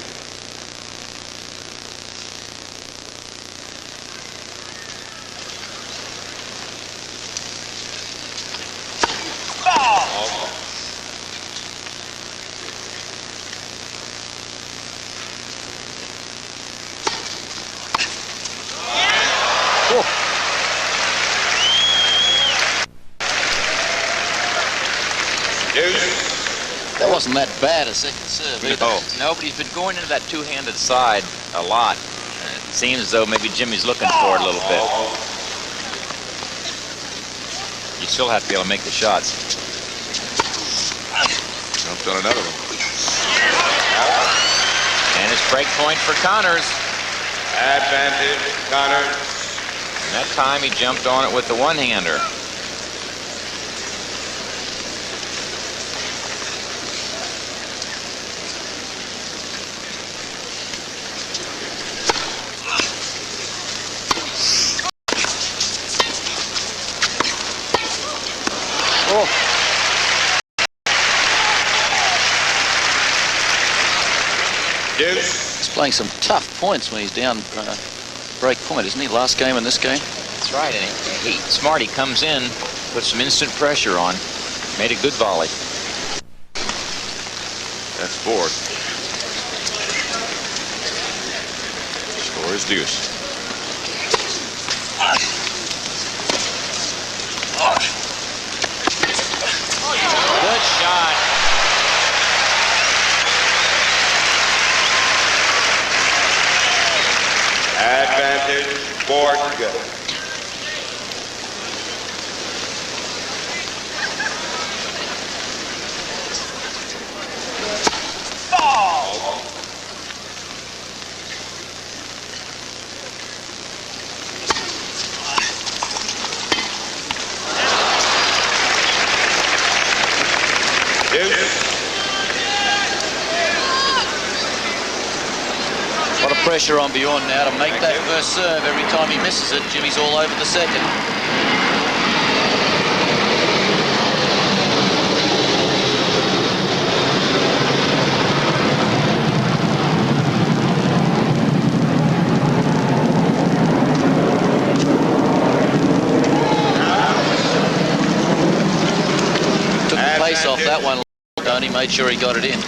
That wasn't that bad a second serve either. No, but he's been going into that two-handed side a lot. And it seems as though maybe Jimmy's looking for it a little bit. You still have to be able to make the shots. Jumped on another one. And it's break point for Connors. Advantage, Connors. And that time he jumped on it with the one-hander. He's playing some tough points when he's down break point, isn't he? Last game and this game. That's right, and he smart. He comes in, puts some instant pressure on, made a good volley. That's Borg. Score is deuce. Good shot. Advantage, Borg. pressure on Bjorn now to make that first serve. Every time he misses it, Jimmy's all over the second. Took the pace off that one. He made sure he got it in.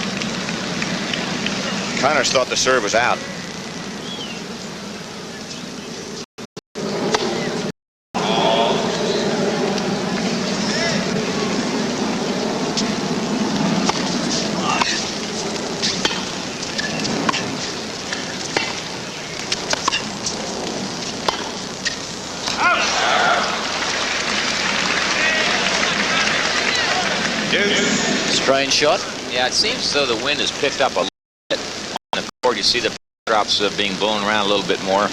Connors thought the serve was out. Strange shot. Yeah, it seems as though the wind has picked up a little bit on the board. You see the drops being blown around a little bit more.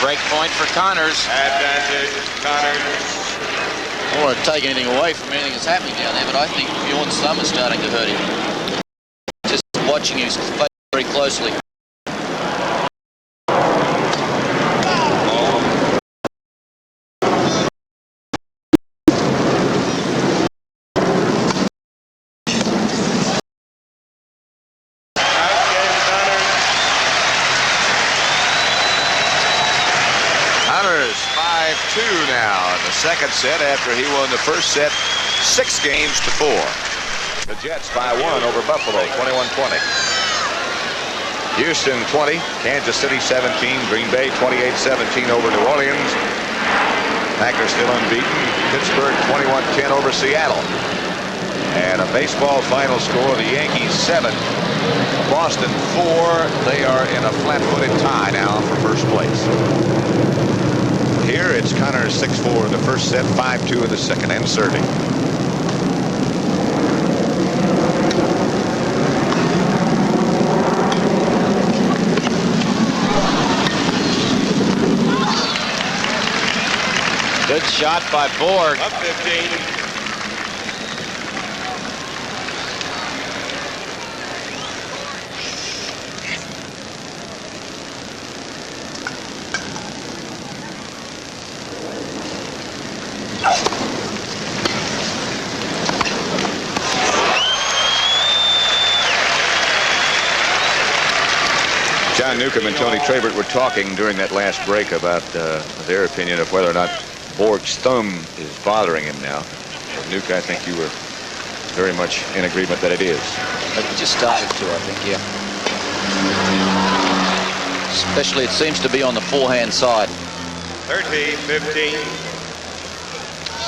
Break point for Connors. Advantage, Connors. I don't want to take anything away from anything that's happening down there, but I think Bjorn's thumb is starting to hurt him. Just watching his face very closely. Connors 5-2 now in the second set after he won the first set 6 games to 4. The Jets by 1 over Buffalo, 21-20. Houston 20, Kansas City 17, Green Bay 28-17 over New Orleans. Packers still unbeaten. Pittsburgh 21-10 over Seattle. And a baseball final score, the Yankees 7, Boston 4. They are in a flat-footed tie now for first place. Here it's Connors 6-4 in the first set, 5-2 in the second, and serving. Good shot by Borg. Up 15. John Newcomb and Tony Trabert were talking during that last break about their opinion of whether or not Borg's thumb is bothering him now. Nuke, I think you were very much in agreement that it is. But he just started to, I think, yeah. Especially it seems to be on the forehand side. 30-15.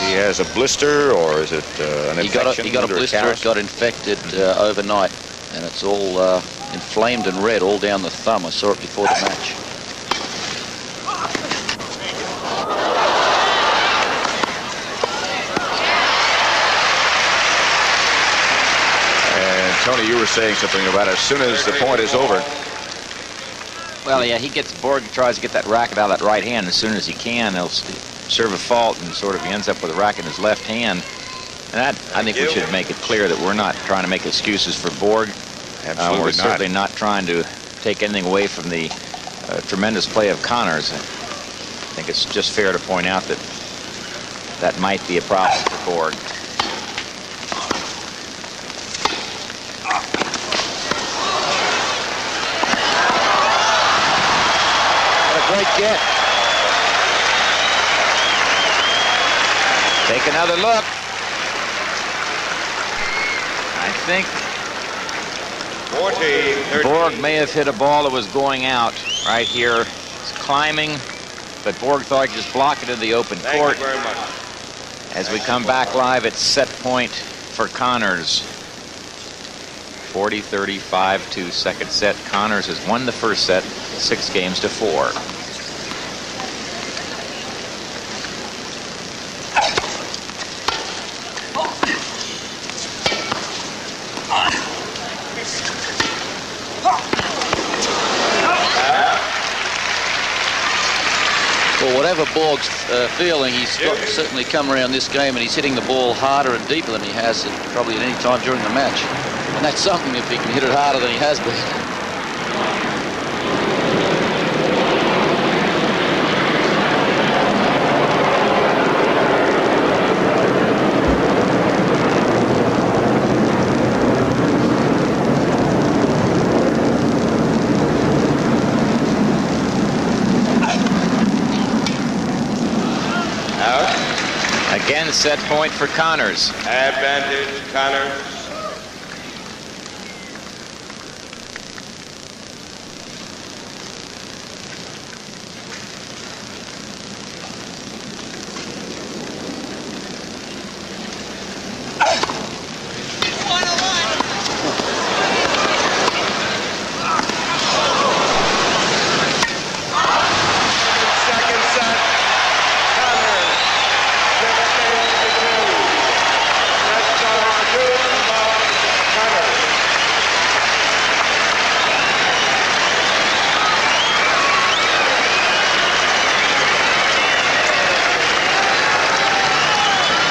He has a blister, or is it an infection? He got a blister. It got infected overnight, and it's all inflamed and red all down the thumb. I saw it before the match. And Tony, you were saying something about as soon as the point is over. Well, yeah, Borg tries to get that racket out of that right hand as soon as he can. He'll serve a fault and sort of he ends up with a racket in his left hand. And that, I think we should make it clear that we're not trying to make excuses for Borg. Absolutely we're certainly not trying to take anything away from the tremendous play of Connors. I think it's just fair to point out that that might be a problem for Borg. What a great get. Take another look. I think 40, Borg may have hit a ball that was going out right here. It's climbing, but Borg thought he'd just block it in the open court. Thank you very much. As we come back live, it's set point for Connors. 40-35 second set. Connors has won the first set, 6 games to 4. whatever Borg's feeling, he's certainly come around this game and he's hitting the ball harder and deeper than he has probably at any time during the match. And that's something if he can hit it harder than he has been. Again, set point for Connors. Advantage, Connors.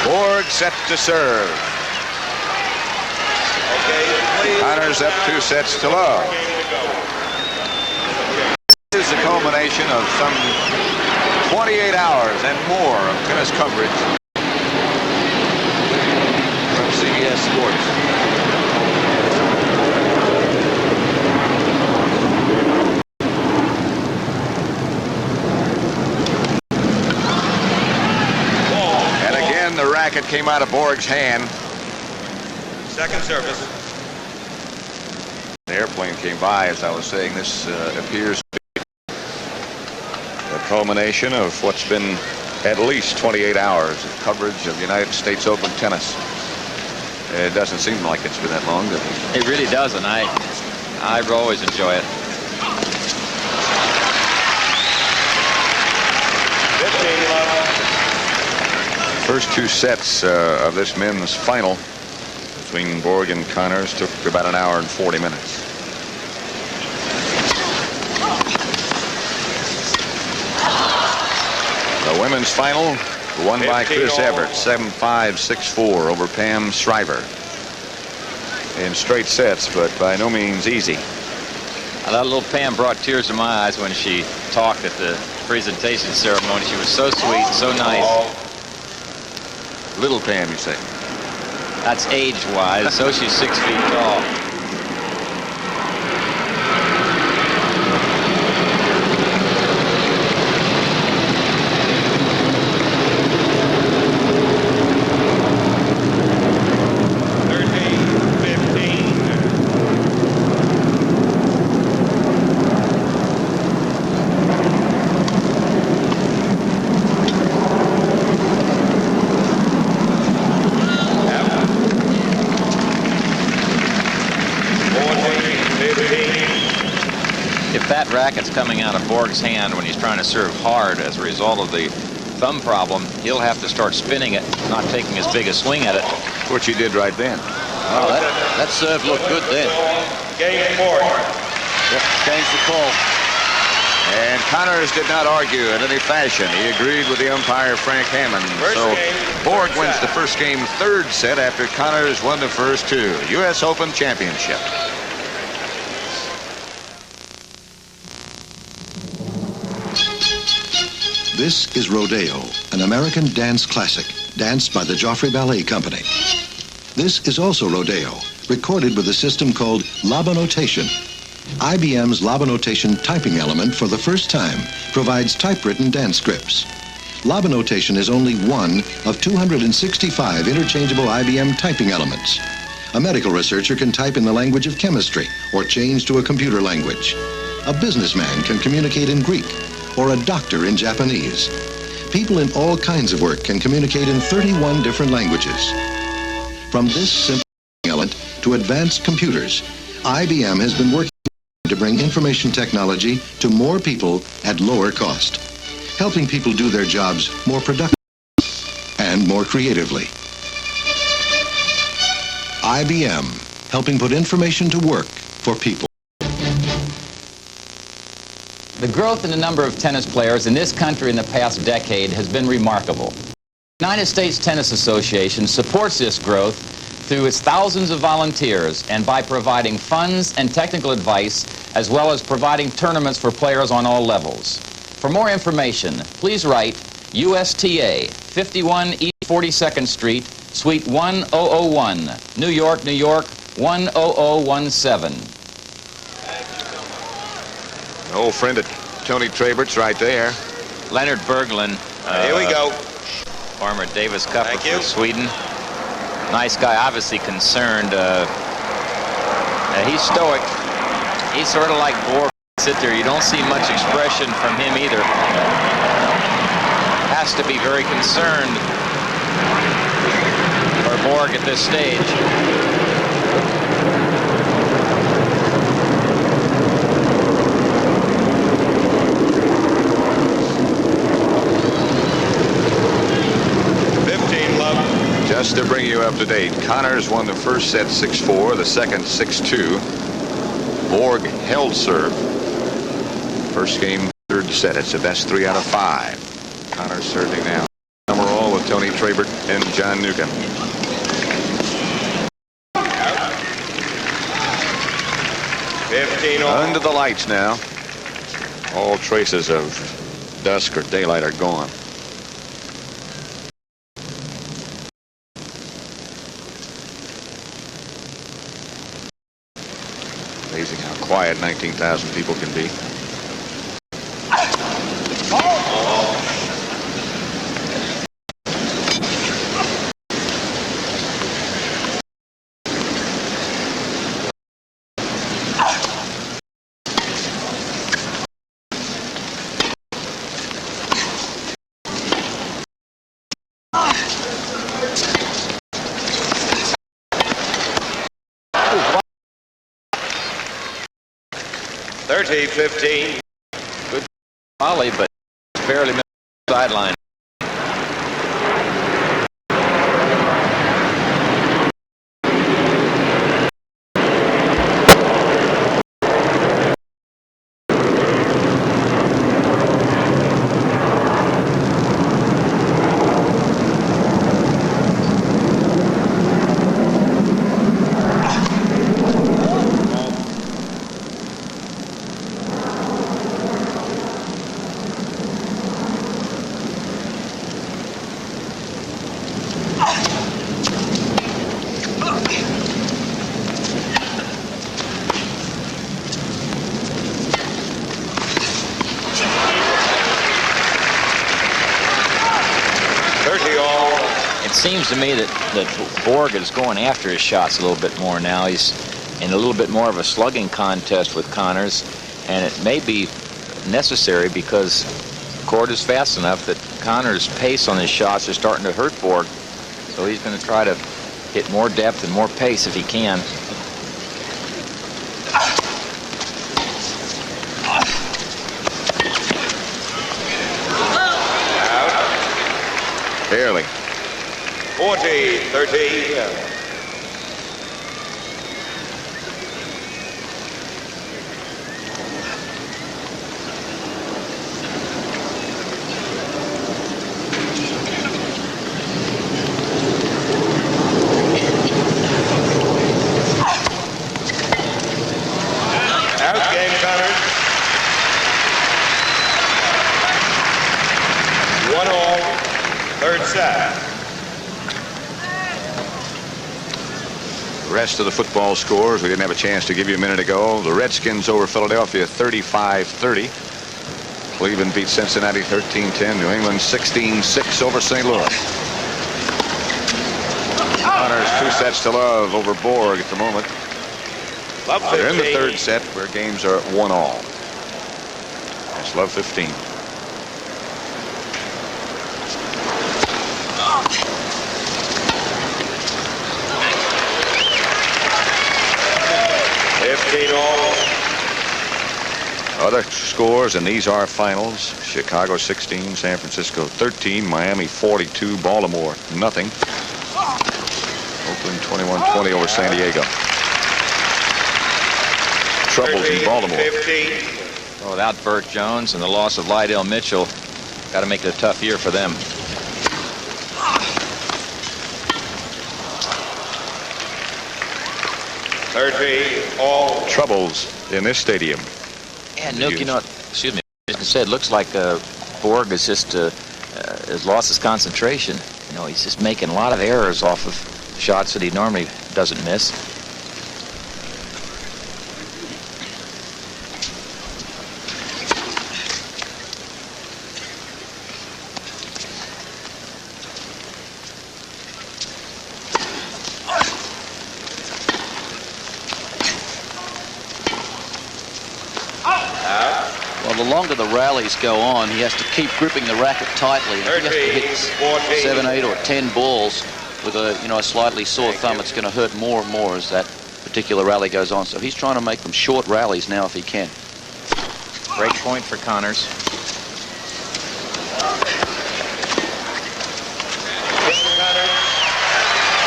Borg set to serve. Connors up 2 sets to love. This is the culmination of some 28 hours and more of tennis coverage from CBS Sports. The racket came out of Borg's hand. Second service. The airplane came by, as I was saying. This appears to be the culmination of what's been at least 28 hours of coverage of United States Open tennis. It doesn't seem like it's been that long, does it? It really doesn't. I always enjoy it. 15 love. First 2 sets of this men's final between Borg and Connors took about an hour and 40 minutes. The women's final won by Chris Evert, 7-5, 6-4 over Pam Shriver in straight sets, but by no means easy. That little Pam brought tears to my eyes when she talked at the presentation ceremony. She was so sweet, so nice. Little Pam, you say? That's age-wise, so she's 6 feet tall. That racket's coming out of Borg's hand when he's trying to serve hard as a result of the thumb problem. He'll have to start spinning it, not taking as big a swing at it. Which he did right then. Oh, that serve looked good then. Game 4. Yep, changed the call. And Connors did not argue in any fashion. He agreed with the umpire, Frank Hammond. So Borg wins the first game, 3rd set after Connors won the first 2. U.S. Open Championship. This is Rodeo, an American dance classic, danced by the Joffrey Ballet Company. This is also Rodeo, recorded with a system called Labanotation. IBM's Labanotation typing element for the first time provides typewritten dance scripts. Labanotation is only one of 265 interchangeable IBM typing elements. A medical researcher can type in the language of chemistry or change to a computer language. A businessman can communicate in Greek, or a doctor in Japanese. People in all kinds of work can communicate in 31 different languages. From this simple element to advanced computers, IBM has been working to bring information technology to more people at lower cost, helping people do their jobs more productively and more creatively. IBM, helping put information to work for people. The growth in the number of tennis players in this country in the past decade has been remarkable. The United States Tennis Association supports this growth through its thousands of volunteers and by providing funds and technical advice, as well as providing tournaments for players on all levels. For more information, please write USTA, 51 East 42nd Street, Suite 1001, New York, New York, 10017. An old friend of Tony Trabert's right there. Leonard Berglund. Here we go. Former Davis Cup Thank for you. Sweden. Nice guy, obviously concerned. He's stoic. He's sort of like Borg. Sit there. You don't see much expression from him either. Has to be very concerned for Borg at this stage. Just to bring you up to date, Connors won the first set 6-4, the second 6-2. Borg held serve. First game, third set. It's the best 3 out of 5. Connors serving now. Number all with Tony Trabert and John Newcomb. Under the lights now. All traces of dusk or daylight are gone. Amazing how quiet 19,000 people can be. .30-15. Good volley, but barely missed the sideline. It seems to me that Borg is going after his shots a little bit more now. He's in a little bit more of a slugging contest with Connors, and it may be necessary because the court is fast enough that Connors' pace on his shots is starting to hurt Borg. So he's going to try to hit more depth and more pace if he can. Barely. 40-30. Out game, Connors. 1-all, third set. Rest of the football scores we didn't have a chance to give you a minute ago. The Redskins over Philadelphia 35-30. Cleveland beat Cincinnati 13-10. New England 16-6 over St. Louis. Connors 2 sets to love over Borg at the moment. They're in the third set where games are at 1-all. That's love 15. Other scores, and these are finals. Chicago 16, San Francisco 13, Miami 42, Baltimore nothing. Oakland 21-20 over San Diego. Troubles in Baltimore. 15. Well, without Burt Jones and the loss of Lydell Mitchell, got to make it a tough year for them. All troubles in this stadium. And Nuke, you know, excuse me, as I said, looks like Borg is just has lost his concentration. You know, he's just making a lot of errors off of shots that he normally doesn't miss. Well, the longer the rallies go on, he has to keep gripping the racket tightly. And if he has to hit 7, 8, or 10 balls with a a slightly sore thumb, it's going to hurt more and more as that particular rally goes on. So he's trying to make them short rallies now if he can. Great point for Connors.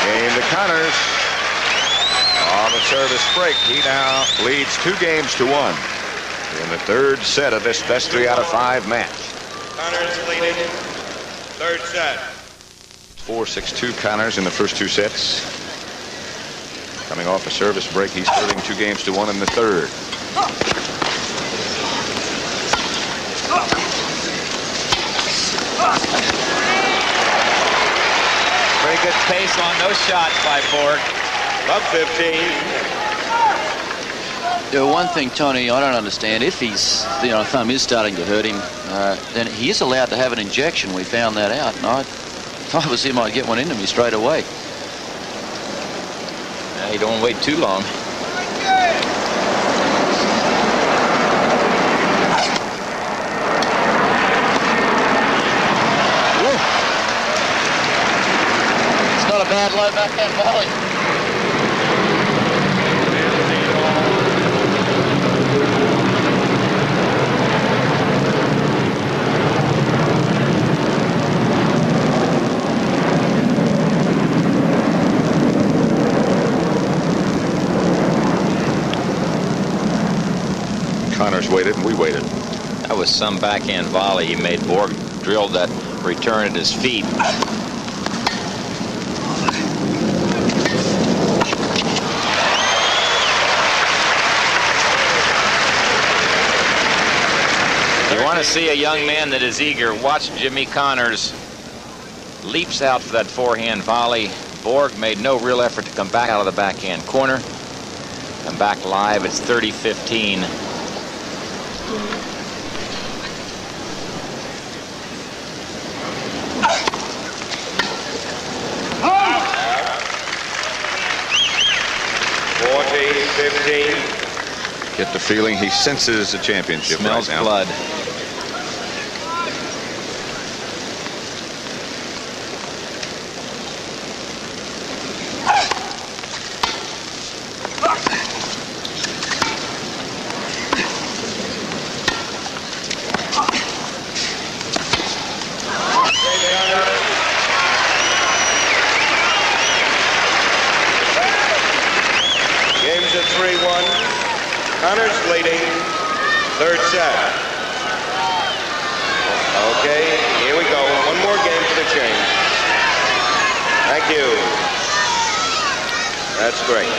Game to Connors. On the service break, he now leads 2 games to 1 in the 3rd set of this best 3 out of 5 match. Connors leading 3rd set. 4-6-2 Connors in the first 2 sets. Coming off a service break, he's leading 2 games to 1 in the 3rd. Very good pace on those shots by Borg. Up 15. One thing, Tony, I don't understand. If his thumb is starting to hurt him, then he is allowed to have an injection. We found that out. And if I was him, I'd get one into me straight away. You don't wait too long. It's not a bad low backhand volley. Connors waited and we waited. That was some backhand volley he made. Borg drilled that return at his feet. If you want to see a young man that is eager, watch Jimmy Connors. Leaps out for that forehand volley. Borg made no real effort to come back out of the backhand corner. Come back live. It's 30-15. Get the feeling he senses the championship Smells right now. blood. Game's at 3-1. Connors leading 3rd set. Okay, here we go. One more game for the change. Thank you. That's great.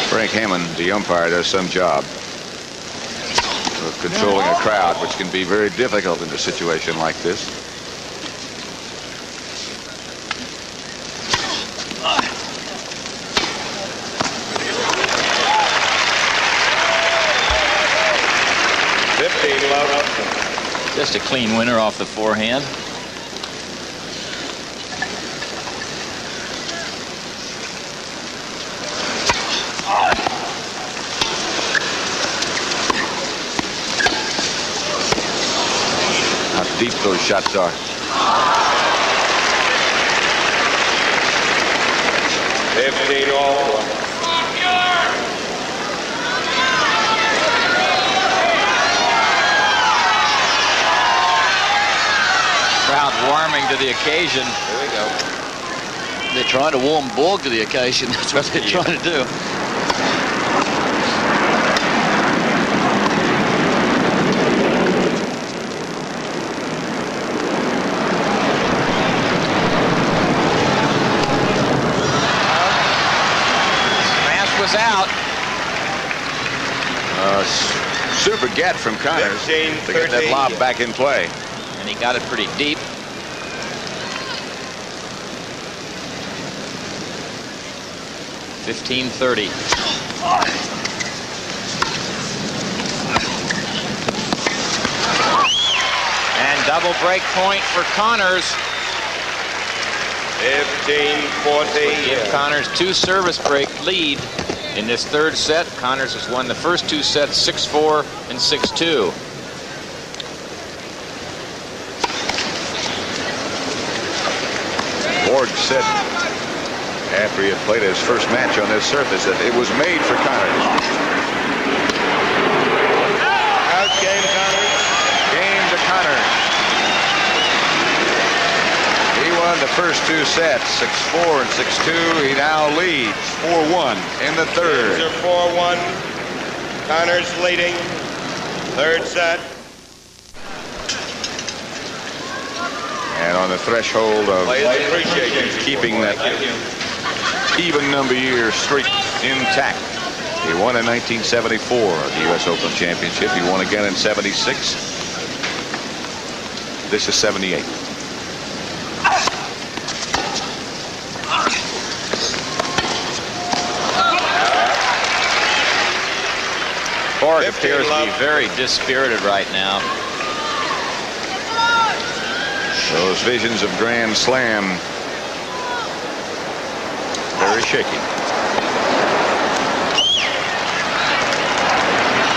Frank Hammond, the umpire, does some job of controlling a crowd, which can be very difficult in a situation like this. Just a clean winner off the forehand. How deep those shots are. 15 all. Crowd warming to the occasion. Here we go. They're trying to warm Borg to the occasion. That's what they're trying to do. Super get from Connors to get that lob back in play. And he got it pretty deep. $15-30. And double break point for Connors. 15-40. Give Connors 2 service break lead in this third set. Connors has won the first 2 sets 6-4 and 6-2. Borg said after he had played his first match on this surface that it was made for Connors. Out game, Connors. Game to Connors. He won the first 2 sets, 6-4 and 6-2. He now leads 4-1 in the third. Games are 4-1. Connors leading. Third set. And on the threshold of keeping that even number year streak intact. He won in 1974, the U.S. Open Championship. He won again in 76. This is 78. Borg appears to be very dispirited right now. Those visions of Grand Slam, very shaky.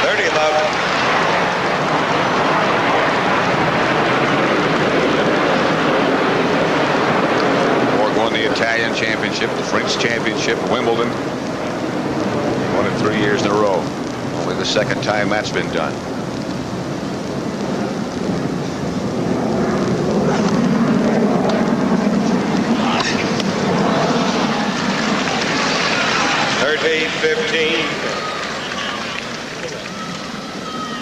30-11. Borg won the Italian Championship, the French Championship, Wimbledon. Won it 3 years in a row. Only the second time that's been done.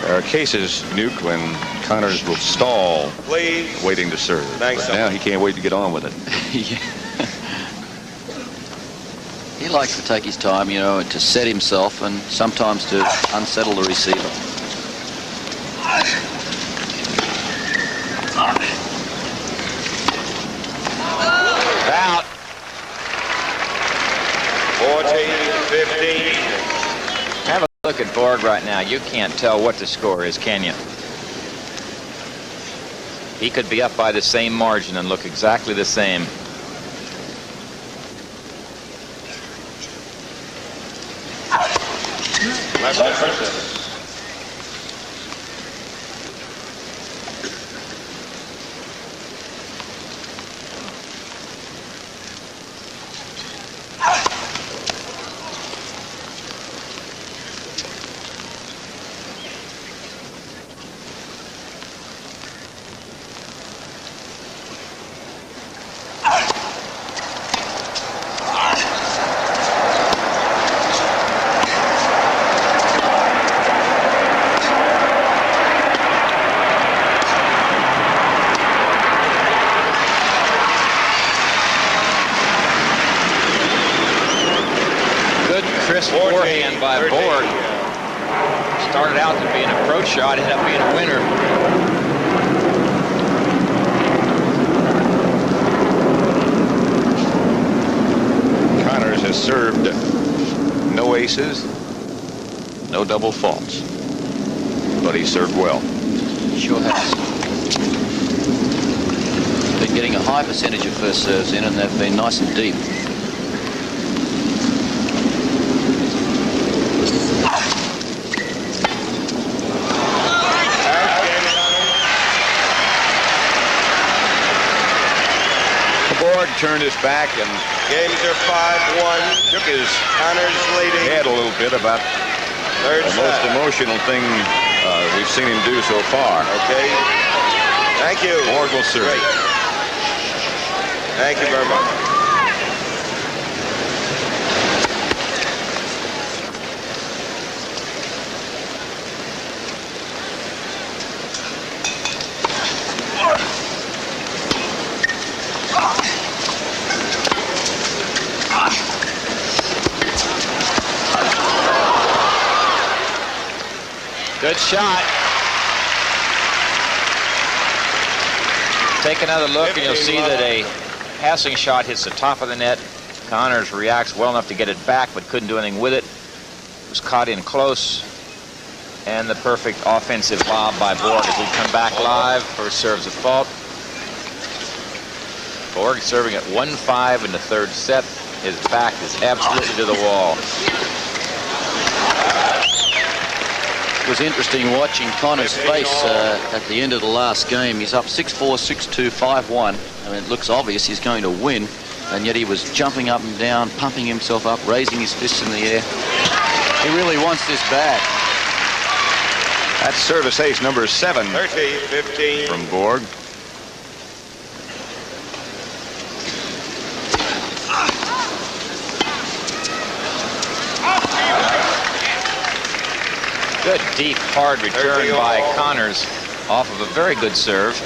There are cases, Nuke, when Connors will stall, please, waiting to serve. Thanks. But now he can't wait to get on with it. He likes to take his time, you know, to set himself and sometimes to unsettle the receiver. Out. 14-15. Have a look at Borg right now. You can't tell what the score is, can you? He could be up by the same margin and look exactly the same. Forehand by Borg. Started out to be an approach shot, ended up being a winner. Connors has served no aces, no double faults, but he served well. Sure has. Been getting a high percentage of first serves in, and they've been nice and deep. Turned his back and games are 5-1. Took his Connors leading. Head a little bit about third the most emotional thing we've seen him do so far. Okay. Thank you. Borg will serve. Great. Thank you very much. Good shot. Take another look and you'll see that a passing shot hits the top of the net. Connors reacts well enough to get it back, but couldn't do anything with it. Was caught in close. And the perfect offensive lob by Borg as we come back live. First serve's a fault. Borg serving at 1-5 in the third set. His back is absolutely to the wall. It was interesting watching Connors' face at the end of the last game. He's up 6-4, 6-2, 5-1. I mean, it looks obvious he's going to win, and yet he was jumping up and down, pumping himself up, raising his fists in the air. He really wants this bad. That's service ace number 7 13-15 from Borg. Good, deep, hard return by Connors off of a very good serve.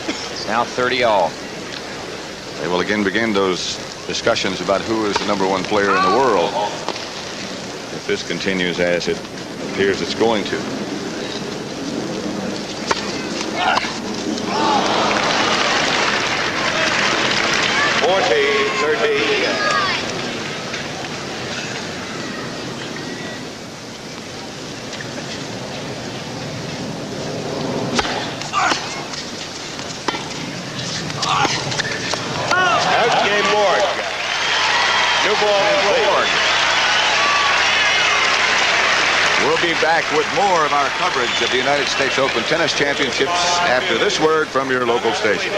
It's now 30-all. They will again begin those discussions about who is the #1 player in the world if this continues as it appears it's going to. We'll be back with more of our coverage of the United States Open Tennis Championships after this word from your local station.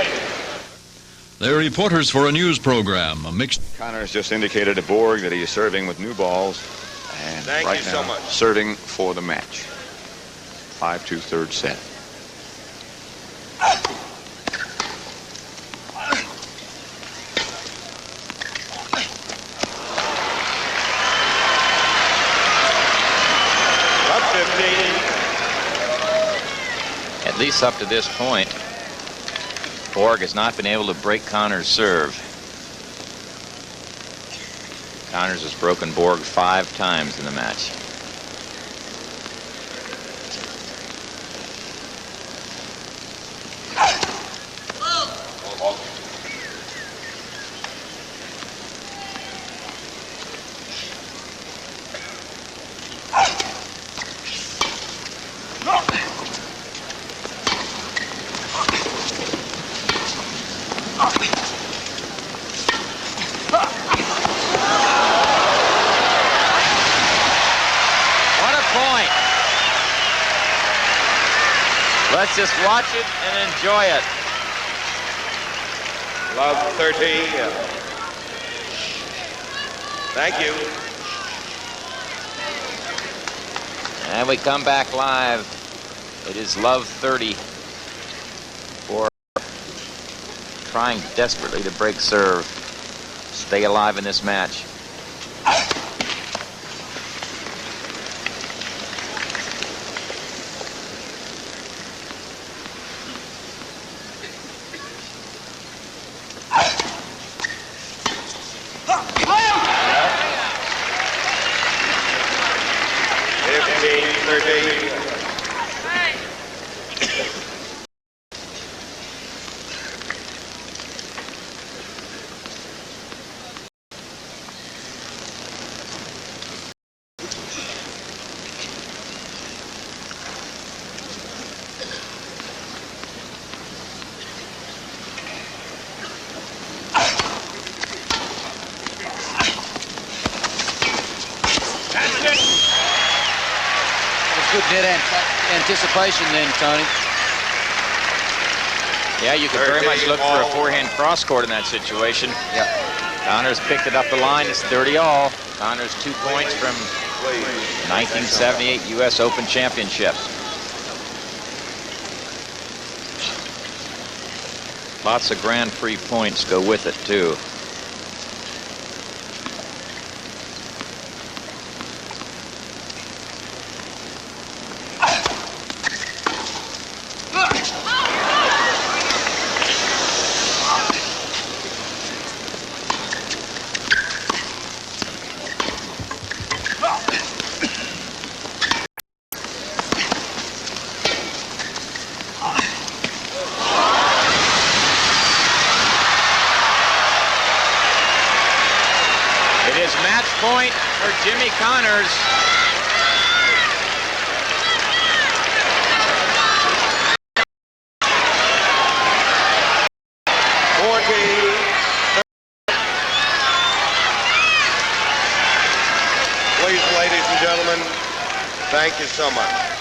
They're reporters for a news program, a mixed... Connors just indicated to Borg that he is serving with new balls. And right now, serving for the match. 5-2 third set. At least up to this point, Borg has not been able to break Connors' serve. Connors has broken Borg 5 times in the match. Let's just watch it and enjoy it. Love 30. Thank you. And we come back live. It is love 30 for trying desperately to break serve, stay alive in this match. Good net anticipation then, Tony. Yeah, you could very much look for a forehand cross-court in that situation. Yeah. Connors picked it up the line. It's 30-all. Connors 2 points from 1978 U.S. Open Championship. Lots of Grand Prix points go with it, too. Borg-Connors. Please, ladies and gentlemen, thank you so much.